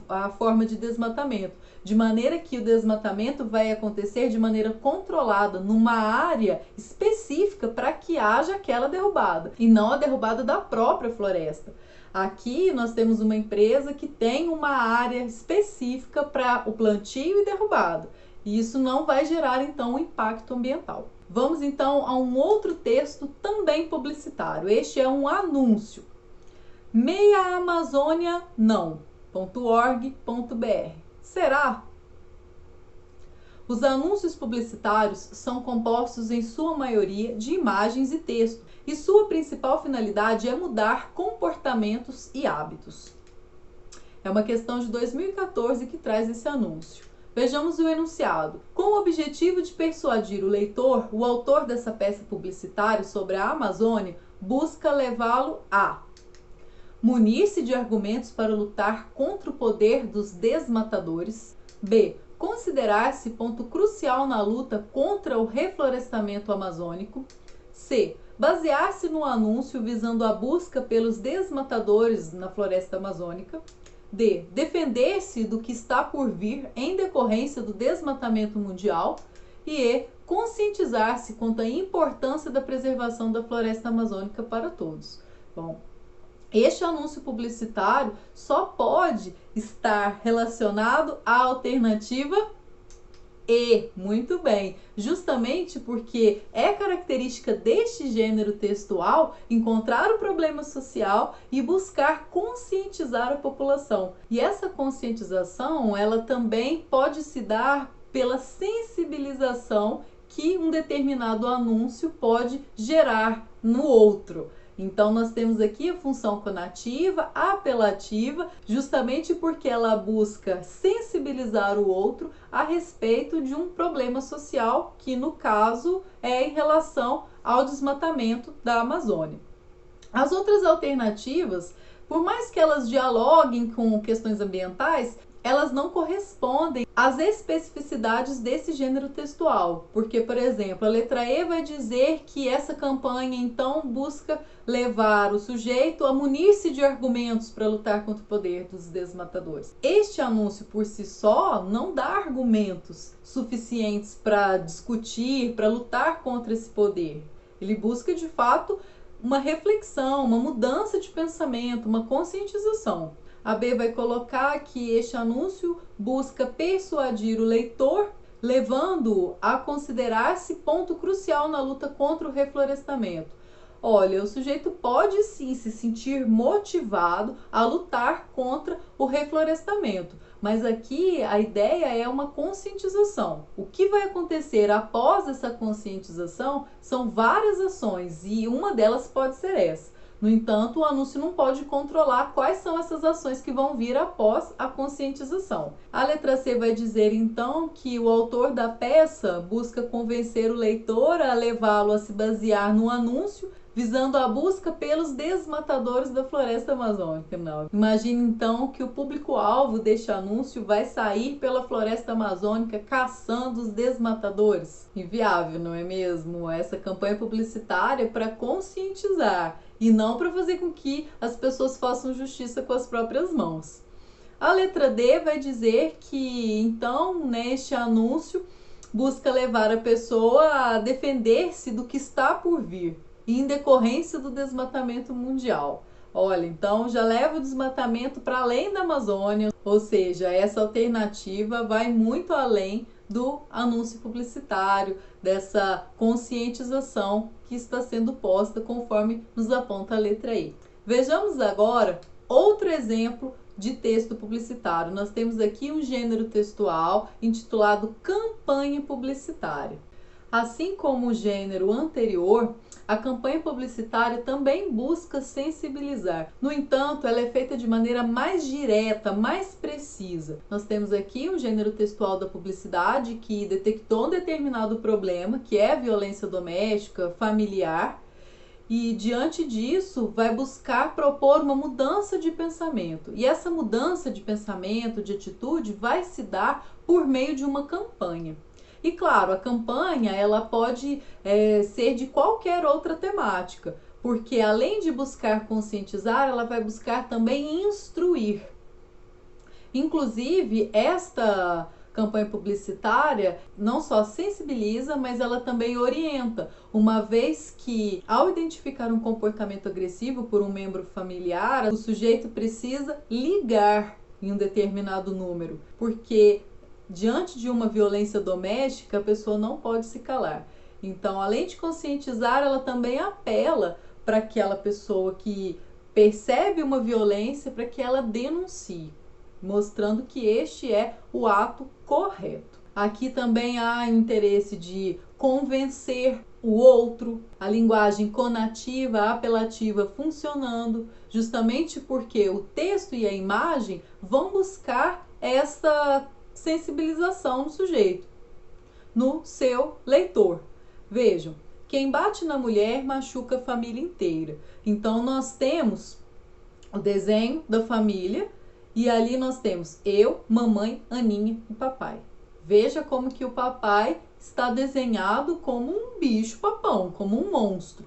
a forma de desmatamento, de maneira que o desmatamento vai acontecer de maneira controlada, numa área específica para que haja aquela derrubada, e não a derrubada da própria floresta. Aqui nós temos uma empresa que tem uma área específica para o plantio e derrubada, e isso não vai gerar então um impacto ambiental. Vamos então a um outro texto também publicitário. Este é um anúncio. Meia Amazônia não.org.br. Será? Os anúncios publicitários são compostos em sua maioria de imagens e texto, e sua principal finalidade é mudar comportamentos e hábitos. É uma questão de 2014 que traz esse anúncio. Vejamos o enunciado. Com o objetivo de persuadir o leitor, o autor dessa peça publicitária sobre a Amazônia busca levá-lo a munir-se de argumentos para lutar contra o poder dos desmatadores. B. Considerar-se ponto crucial na luta contra o reflorestamento amazônico. C. Basear-se no anúncio visando a busca pelos desmatadores na floresta amazônica. D. Defender-se do que está por vir em decorrência do desmatamento mundial. E E. Conscientizar-se quanto à importância da preservação da floresta amazônica para todos. Bom, este anúncio publicitário só pode estar relacionado à alternativa E. Muito bem, justamente porque é característica deste gênero textual encontrar o problema social e buscar conscientizar a população. E essa conscientização, ela também pode se dar pela sensibilização que um determinado anúncio pode gerar no outro. Então nós temos aqui a função conativa, apelativa, justamente porque ela busca sensibilizar o outro a respeito de um problema social, que no caso é em relação ao desmatamento da Amazônia. As outras alternativas, por mais que elas dialoguem com questões ambientais, elas não correspondem às especificidades desse gênero textual, porque, por exemplo, a letra E vai dizer que essa campanha então busca levar o sujeito a munir-se de argumentos para lutar contra o poder dos desmatadores. Este anúncio por si só não dá argumentos suficientes para discutir, para lutar contra esse poder. Ele busca de fato uma reflexão, uma mudança de pensamento, uma conscientização. A B vai colocar que este anúncio busca persuadir o leitor, levando-o a considerar-se ponto crucial na luta contra o reflorestamento. Olha, o sujeito pode sim se sentir motivado a lutar contra o reflorestamento, mas aqui a ideia é uma conscientização. O que vai acontecer após essa conscientização são várias ações e uma delas pode ser essa. No entanto, o anúncio não pode controlar quais são essas ações que vão vir após a conscientização. A letra C vai dizer, então, que o autor da peça busca convencer o leitor a levá-lo a se basear no anúncio, visando a busca pelos desmatadores da floresta amazônica. Não. Imagine, então, que o público-alvo deste anúncio vai sair pela floresta amazônica caçando os desmatadores. Inviável, não é mesmo? Essa campanha publicitária é para conscientizar e não para fazer com que as pessoas façam justiça com as próprias mãos. A letra D vai dizer que, então, neste anúncio, busca levar a pessoa a defender-se do que está por vir, em decorrência do desmatamento mundial. Olha, então já leva o desmatamento para além da Amazônia, ou seja, essa alternativa vai muito além do anúncio publicitário, dessa conscientização que está sendo posta conforme nos aponta a letra E. Vejamos agora outro exemplo de texto publicitário. Nós temos aqui um gênero textual intitulado campanha publicitária. Assim como o gênero anterior, a campanha publicitária também busca sensibilizar. No entanto, ela é feita de maneira mais direta, mais precisa. Nós temos aqui um gênero textual da publicidade que detectou um determinado problema, que é a violência doméstica, familiar, e diante disso vai buscar propor uma mudança de pensamento. E essa mudança de pensamento, de atitude, vai se dar por meio de uma campanha. E claro, a campanha ela pode ser de qualquer outra temática, porque além de buscar conscientizar, ela vai buscar também instruir. Inclusive, esta campanha publicitária não só sensibiliza, mas ela também orienta, uma vez que ao identificar um comportamento agressivo por um membro familiar, o sujeito precisa ligar em um determinado número, porque diante de uma violência doméstica, a pessoa não pode se calar. Então, além de conscientizar, ela também apela para aquela pessoa que percebe uma violência para que ela denuncie, mostrando que este é o ato correto. Aqui também há interesse de convencer o outro, a linguagem conativa, apelativa funcionando, justamente porque o texto e a imagem vão buscar essa sensibilização no sujeito, no seu leitor. Vejam, quem bate na mulher machuca a família inteira. Então nós temos o desenho da família e ali nós temos eu, mamãe, Aninha e papai. Veja como que o papai está desenhado como um bicho papão, como um monstro.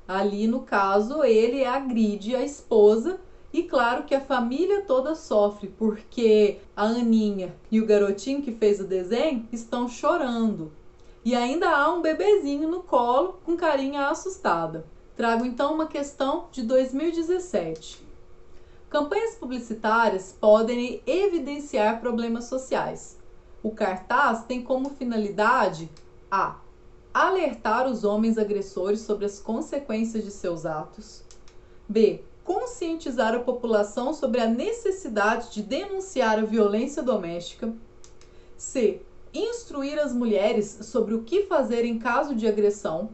Ali no caso ele agride a esposa. E claro que a família toda sofre, porque a Aninha e o garotinho que fez o desenho estão chorando. E ainda há um bebezinho no colo com carinha assustada. Trago então uma questão de 2017. Campanhas publicitárias podem evidenciar problemas sociais. O cartaz tem como finalidade a alertar os homens agressores sobre as consequências de seus atos. B. Conscientizar a população sobre a necessidade de denunciar a violência doméstica. C. Instruir as mulheres sobre o que fazer em caso de agressão.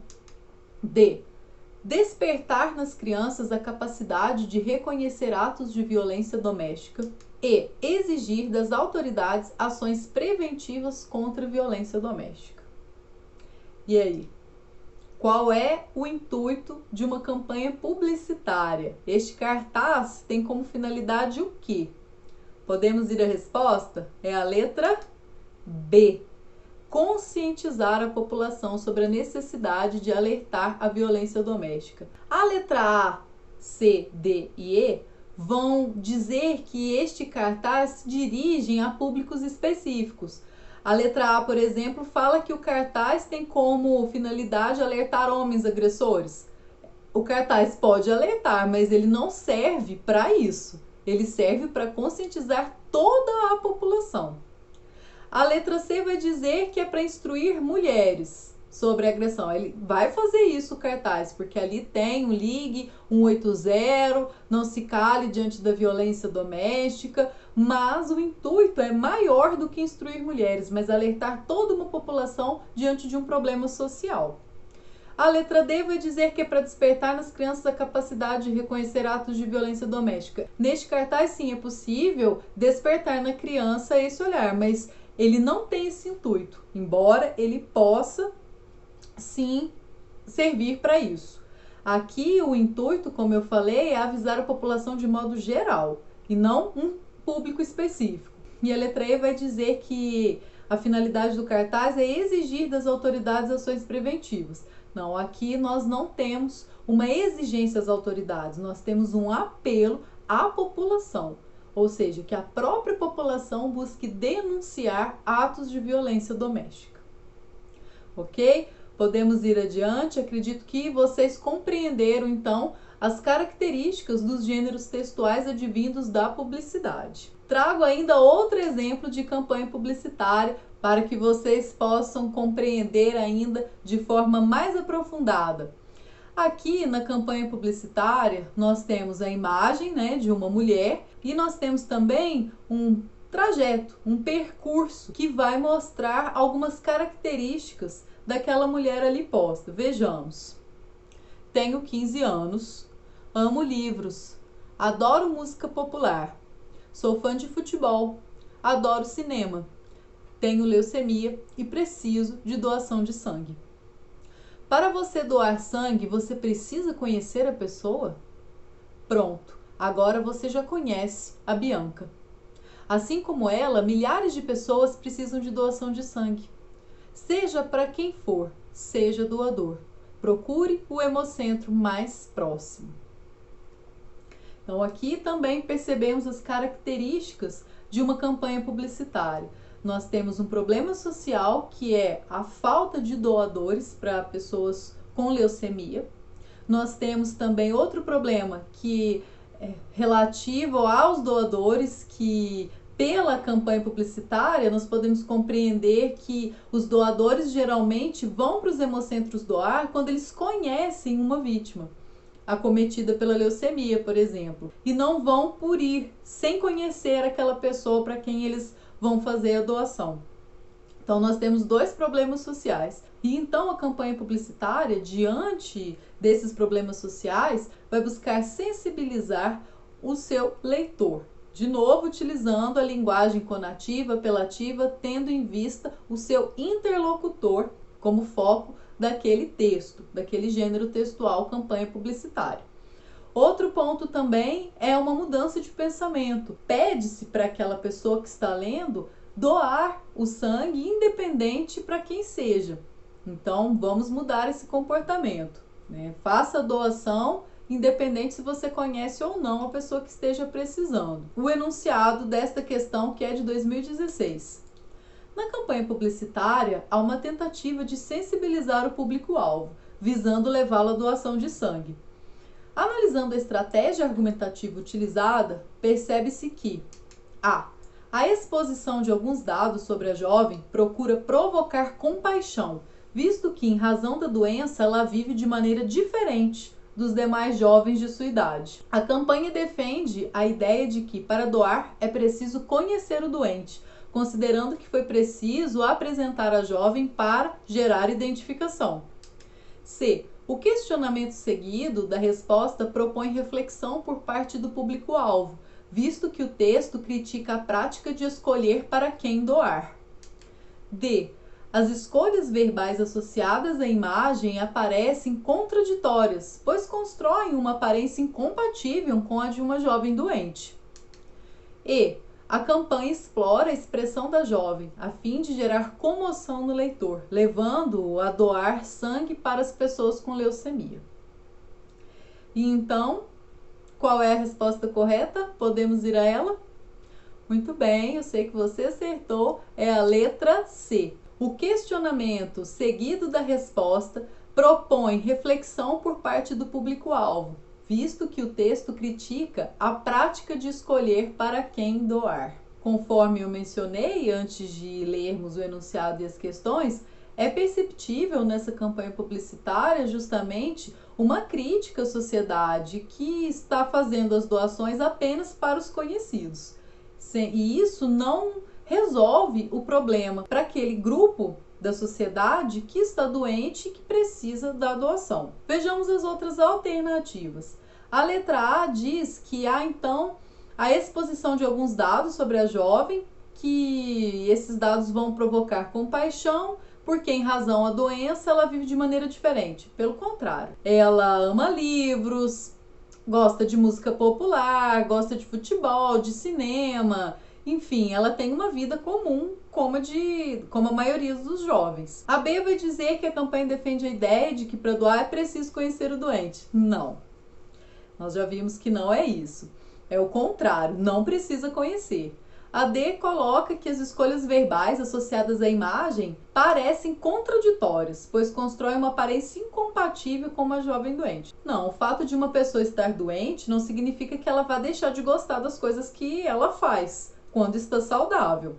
D. Despertar nas crianças a capacidade de reconhecer atos de violência doméstica. E. Exigir das autoridades ações preventivas contra a violência doméstica. E aí? Qual é o intuito de uma campanha publicitária? Este cartaz tem como finalidade o quê? Podemos ir à resposta? É a letra B. Conscientizar a população sobre a necessidade de alertar a violência doméstica. A letra A, C, D e E vão dizer que este cartaz se dirige a públicos específicos. A letra A, por exemplo, fala que o cartaz tem como finalidade alertar homens agressores. O cartaz pode alertar, mas ele não serve para isso. Ele serve para conscientizar toda a população. A letra C vai dizer que é para instruir mulheres sobre a agressão. Ele vai fazer isso, o cartaz, porque ali tem um ligue 180, não se cale diante da violência doméstica, mas o intuito é maior do que instruir mulheres, mas alertar toda uma população diante de um problema social. A letra D vai dizer que é para despertar nas crianças a capacidade de reconhecer atos de violência doméstica. Neste cartaz, sim, é possível despertar na criança esse olhar, mas ele não tem esse intuito, embora ele possa sim servir para isso. Aqui o intuito, como eu falei, é avisar a população de modo geral e não um público específico. E a letra E vai dizer que a finalidade do cartaz é exigir das autoridades ações preventivas. Não, aqui nós não temos uma exigência às autoridades, nós temos um apelo à população, ou seja, que a própria população busque denunciar atos de violência doméstica. Ok? Podemos ir adiante. Acredito que vocês compreenderam então as características dos gêneros textuais advindos da publicidade. Trago ainda outro exemplo de campanha publicitária para que vocês possam compreender ainda de forma mais aprofundada. Aqui na campanha publicitária nós temos a imagem, né, de uma mulher e nós temos também um trajeto, um percurso que vai mostrar algumas características daquela mulher ali posta. Vejamos. Tenho 15 anos, amo livros, adoro música popular, sou fã de futebol, adoro cinema, tenho leucemia e preciso de doação de sangue. Para você doar sangue, você precisa conhecer a pessoa? Pronto, agora você já conhece a Bianca. Assim como ela, milhares de pessoas precisam de doação de sangue. Seja para quem for, seja doador. Procure o hemocentro mais próximo. Então aqui também percebemos as características de uma campanha publicitária. Nós temos um problema social que é a falta de doadores para pessoas com leucemia. Nós temos também outro problema que é relativo aos doadores, que pela campanha publicitária nós podemos compreender que os doadores geralmente vão para os hemocentros doar quando eles conhecem uma vítima acometida pela leucemia, por exemplo, e não vão por ir sem conhecer aquela pessoa para quem eles vão fazer a doação. Então nós temos dois problemas sociais. E então a campanha publicitária, diante desses problemas sociais, vai buscar sensibilizar o seu leitor. De novo, utilizando a linguagem conativa, apelativa, tendo em vista o seu interlocutor como foco daquele texto, daquele gênero textual campanha publicitária. Outro ponto também é uma mudança de pensamento. Pede-se para aquela pessoa que está lendo doar o sangue, independente para quem seja. Então, vamos mudar esse comportamento, né? Faça a doação, independente se você conhece ou não a pessoa que esteja precisando. O enunciado desta questão, que é de 2016. Na campanha publicitária, há uma tentativa de sensibilizar o público-alvo, visando levá-lo à doação de sangue. Analisando a estratégia argumentativa utilizada, percebe-se que a exposição de alguns dados sobre a jovem procura provocar compaixão, visto que, em razão da doença, ela vive de maneira diferente dos demais jovens de sua idade. A campanha defende a ideia de que, para doar, é preciso conhecer o doente, considerando que foi preciso apresentar a jovem para gerar identificação. O questionamento seguido da resposta propõe reflexão por parte do público-alvo, visto que o texto critica a prática de escolher para quem doar. As escolhas verbais associadas à imagem aparecem contraditórias, pois constroem uma aparência incompatível com a de uma jovem doente. A campanha explora a expressão da jovem, a fim de gerar comoção no leitor, levando-o a doar sangue para as pessoas com leucemia. E então, qual é a resposta correta? Podemos ir a ela? Muito bem, eu sei que você acertou, é a letra C. O questionamento seguido da resposta propõe reflexão por parte do público-alvo, visto que o texto critica a prática de escolher para quem doar. Conforme eu mencionei antes de lermos o enunciado e as questões, é perceptível nessa campanha publicitária justamente uma crítica à sociedade que está fazendo as doações apenas para os conhecidos. E isso não resolve o problema para aquele grupo da sociedade que está doente e que precisa da doação. Vejamos as outras alternativas. A letra A diz que há então a exposição de alguns dados sobre a jovem, que esses dados vão provocar compaixão, porque em razão da doença ela vive de maneira diferente. Pelo contrário, ela ama livros, gosta de música popular, gosta de futebol, de cinema, enfim, ela tem uma vida comum como a maioria dos jovens. A B vai dizer que a campanha defende a ideia de que para doar é preciso conhecer o doente. Não. Nós já vimos que não é isso. É o contrário, não precisa conhecer. A D coloca que as escolhas verbais associadas à imagem parecem contraditórias, pois constroem uma aparência incompatível com uma jovem doente. Não, o fato de uma pessoa estar doente não significa que ela vá deixar de gostar das coisas que ela faz quando está saudável.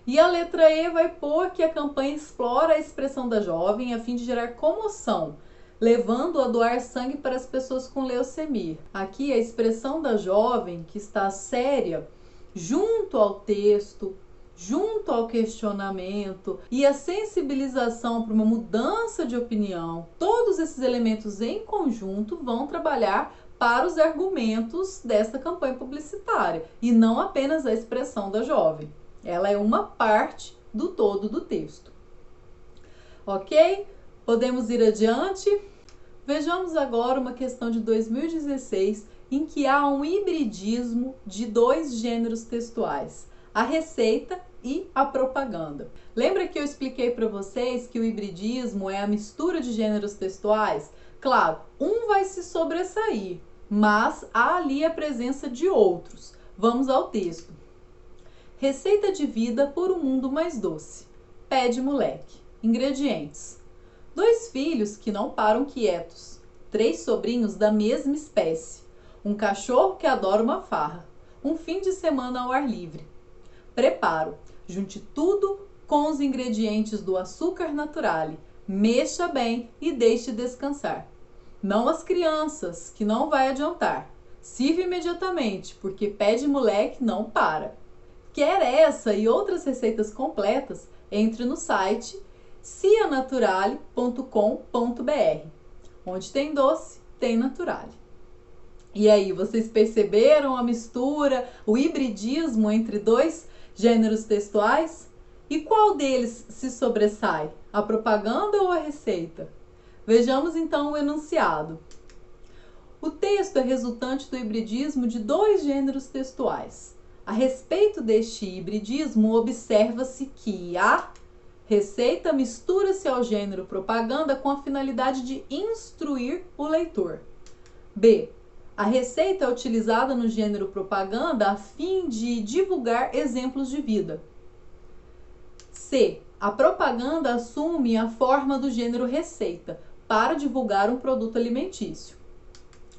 E a letra E vai pôr que a campanha explora a expressão da jovem a fim de gerar comoção, levando-a a doar sangue para as pessoas com leucemia. Aqui a expressão da jovem, que está séria, junto ao texto, junto ao questionamento e a sensibilização para uma mudança de opinião, todos esses elementos em conjunto vão trabalhar para os argumentos desta campanha publicitária e não apenas a expressão da jovem. Ela é uma parte do todo do texto. Ok? Podemos ir adiante? Vejamos agora uma questão de 2016 em que há um hibridismo de dois gêneros textuais, a receita e a propaganda. Lembra que eu expliquei para vocês que o hibridismo é a mistura de gêneros textuais? Claro, um vai se sobressair, mas há ali a presença de outros. Vamos ao texto. Receita de vida por um mundo mais doce. Pé de moleque. Ingredientes: 2 filhos que não param quietos, 3 sobrinhos da mesma espécie, um cachorro que adora uma farra, um fim de semana ao ar livre. Preparo: junte tudo com os ingredientes do açúcar naturale, mexa bem e deixe descansar. Não as crianças, que não vai adiantar. Sirva imediatamente, porque pé de moleque não para. Quer essa e outras receitas completas? Entre no site cianaturale.com.br. Onde tem doce, tem Naturale. E aí, vocês perceberam a mistura, o hibridismo entre dois gêneros textuais? E qual deles se sobressai? A propaganda ou a receita? Vejamos então o enunciado. O texto é resultante do hibridismo de dois gêneros textuais. A respeito deste hibridismo, observa-se que a receita mistura-se ao gênero propaganda com a finalidade de instruir o leitor. B. A receita é utilizada no gênero propaganda a fim de divulgar exemplos de vida. C. A propaganda assume a forma do gênero receita para divulgar um produto alimentício.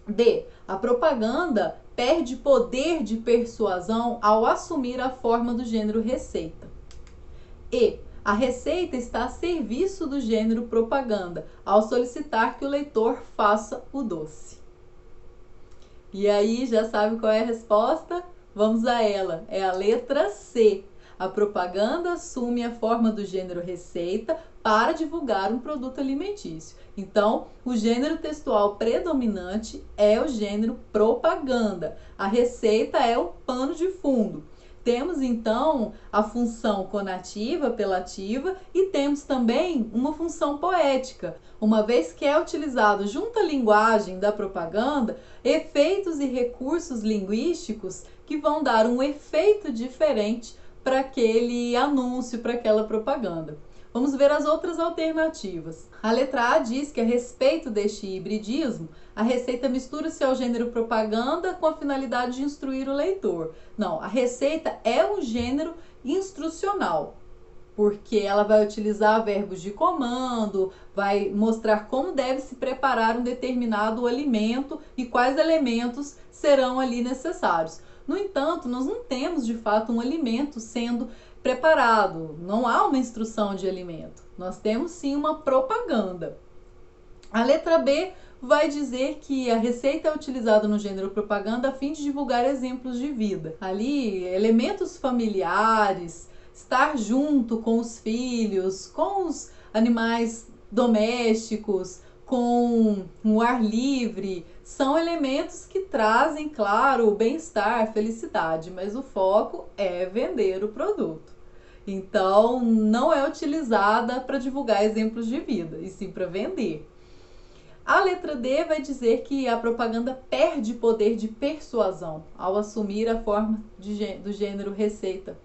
D. A propaganda perde poder de persuasão ao assumir a forma do gênero receita. E. A receita está a serviço do gênero propaganda, ao solicitar que o leitor faça o doce. E aí, já sabe qual é a resposta? Vamos a ela. É a letra C. A propaganda assume a forma do gênero receita para divulgar um produto alimentício. Então, o gênero textual predominante é o gênero propaganda. A receita é o pano de fundo. Temos então a função conativa, apelativa e temos também uma função poética, uma vez que é utilizado junto à linguagem da propaganda efeitos e recursos linguísticos que vão dar um efeito diferente para aquele anúncio, para aquela propaganda. Vamos ver as outras alternativas. A letra A diz que a respeito deste hibridismo, a receita mistura-se ao gênero propaganda com a finalidade de instruir o leitor. Não, a receita é um gênero instrucional, porque ela vai utilizar verbos de comando, vai mostrar como deve se preparar um determinado alimento e quais elementos serão ali necessários. No entanto, nós não temos de fato um alimento sendo preparado, não há uma instrução de alimento, nós temos sim uma propaganda. A letra B vai dizer que a receita é utilizada no gênero propaganda a fim de divulgar exemplos de vida. Ali, elementos familiares, estar junto com os filhos, com os animais domésticos, com o ar livre, são elementos que trazem, claro, o bem-estar, felicidade, mas o foco é vender o produto. Então, não é utilizada para divulgar exemplos de vida, e sim para vender. A letra D vai dizer que a propaganda perde poder de persuasão ao assumir a forma do gênero receita.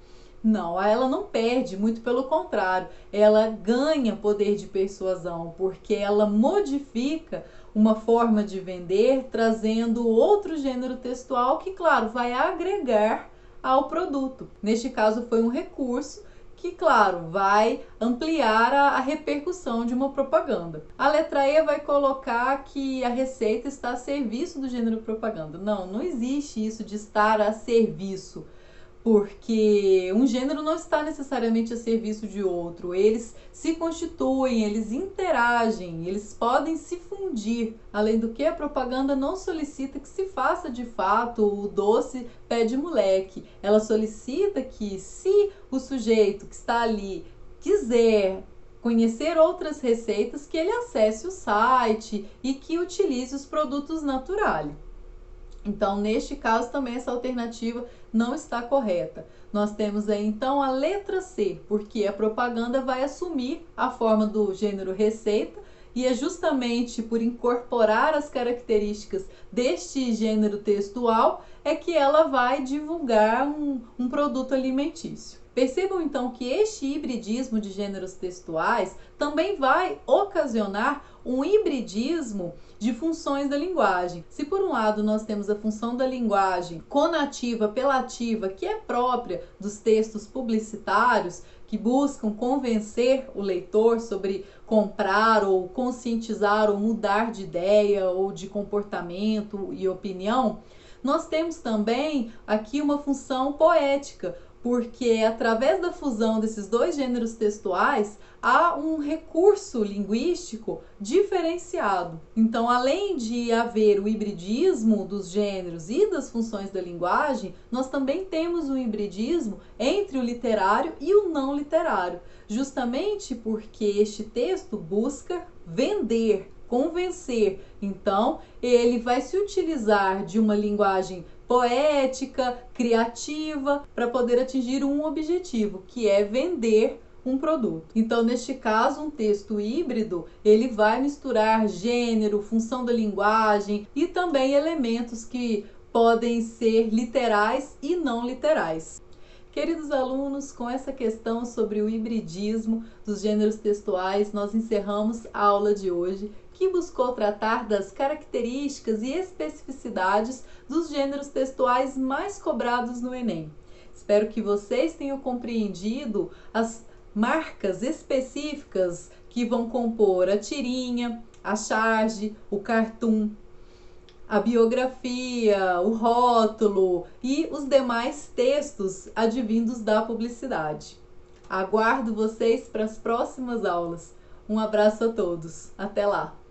Não, ela não perde, muito pelo contrário, ela ganha poder de persuasão, porque ela modifica uma forma de vender, trazendo outro gênero textual que, claro, vai agregar ao produto. Neste caso foi um recurso que, claro, vai ampliar a repercussão de uma propaganda. A letra E vai colocar que a receita está a serviço do gênero propaganda. Não, não existe isso de estar a serviço, porque um gênero não está necessariamente a serviço de outro, eles se constituem, eles interagem, eles podem se fundir. Além do que, a propaganda não solicita que se faça de fato o doce pé de moleque, ela solicita que, se o sujeito que está ali quiser conhecer outras receitas, que ele acesse o site e que utilize os produtos Naturale. Então, neste caso, também essa alternativa não está correta. Nós temos aí, então, a letra C, porque a propaganda vai assumir a forma do gênero receita, e é justamente por incorporar as características deste gênero textual é que ela vai divulgar um produto alimentício. Percebam então que este hibridismo de gêneros textuais também vai ocasionar um hibridismo de funções da linguagem. Se por um lado nós temos a função da linguagem conativa, apelativa, que é própria dos textos publicitários, que buscam convencer o leitor sobre comprar ou conscientizar ou mudar de ideia ou de comportamento e opinião, nós temos também aqui uma função poética, porque através da fusão desses dois gêneros textuais há um recurso linguístico diferenciado. Então, além de haver o hibridismo dos gêneros e das funções da linguagem, nós também temos um hibridismo entre o literário e o não literário, justamente porque este texto busca vender, convencer. Então, ele vai se utilizar de uma linguagem poética, criativa, para poder atingir um objetivo, que é vender um produto. Então, neste caso, um texto híbrido, ele vai misturar gênero, função da linguagem e também elementos que podem ser literais e não literais. Queridos alunos, com essa questão sobre o hibridismo dos gêneros textuais, nós encerramos a aula de hoje, que buscou tratar das características e especificidades dos gêneros textuais mais cobrados no Enem. Espero que vocês tenham compreendido as marcas específicas que vão compor a tirinha, a charge, o cartoon, a biografia, o rótulo e os demais textos advindos da publicidade. Aguardo vocês para as próximas aulas. Um abraço a todos. Até lá!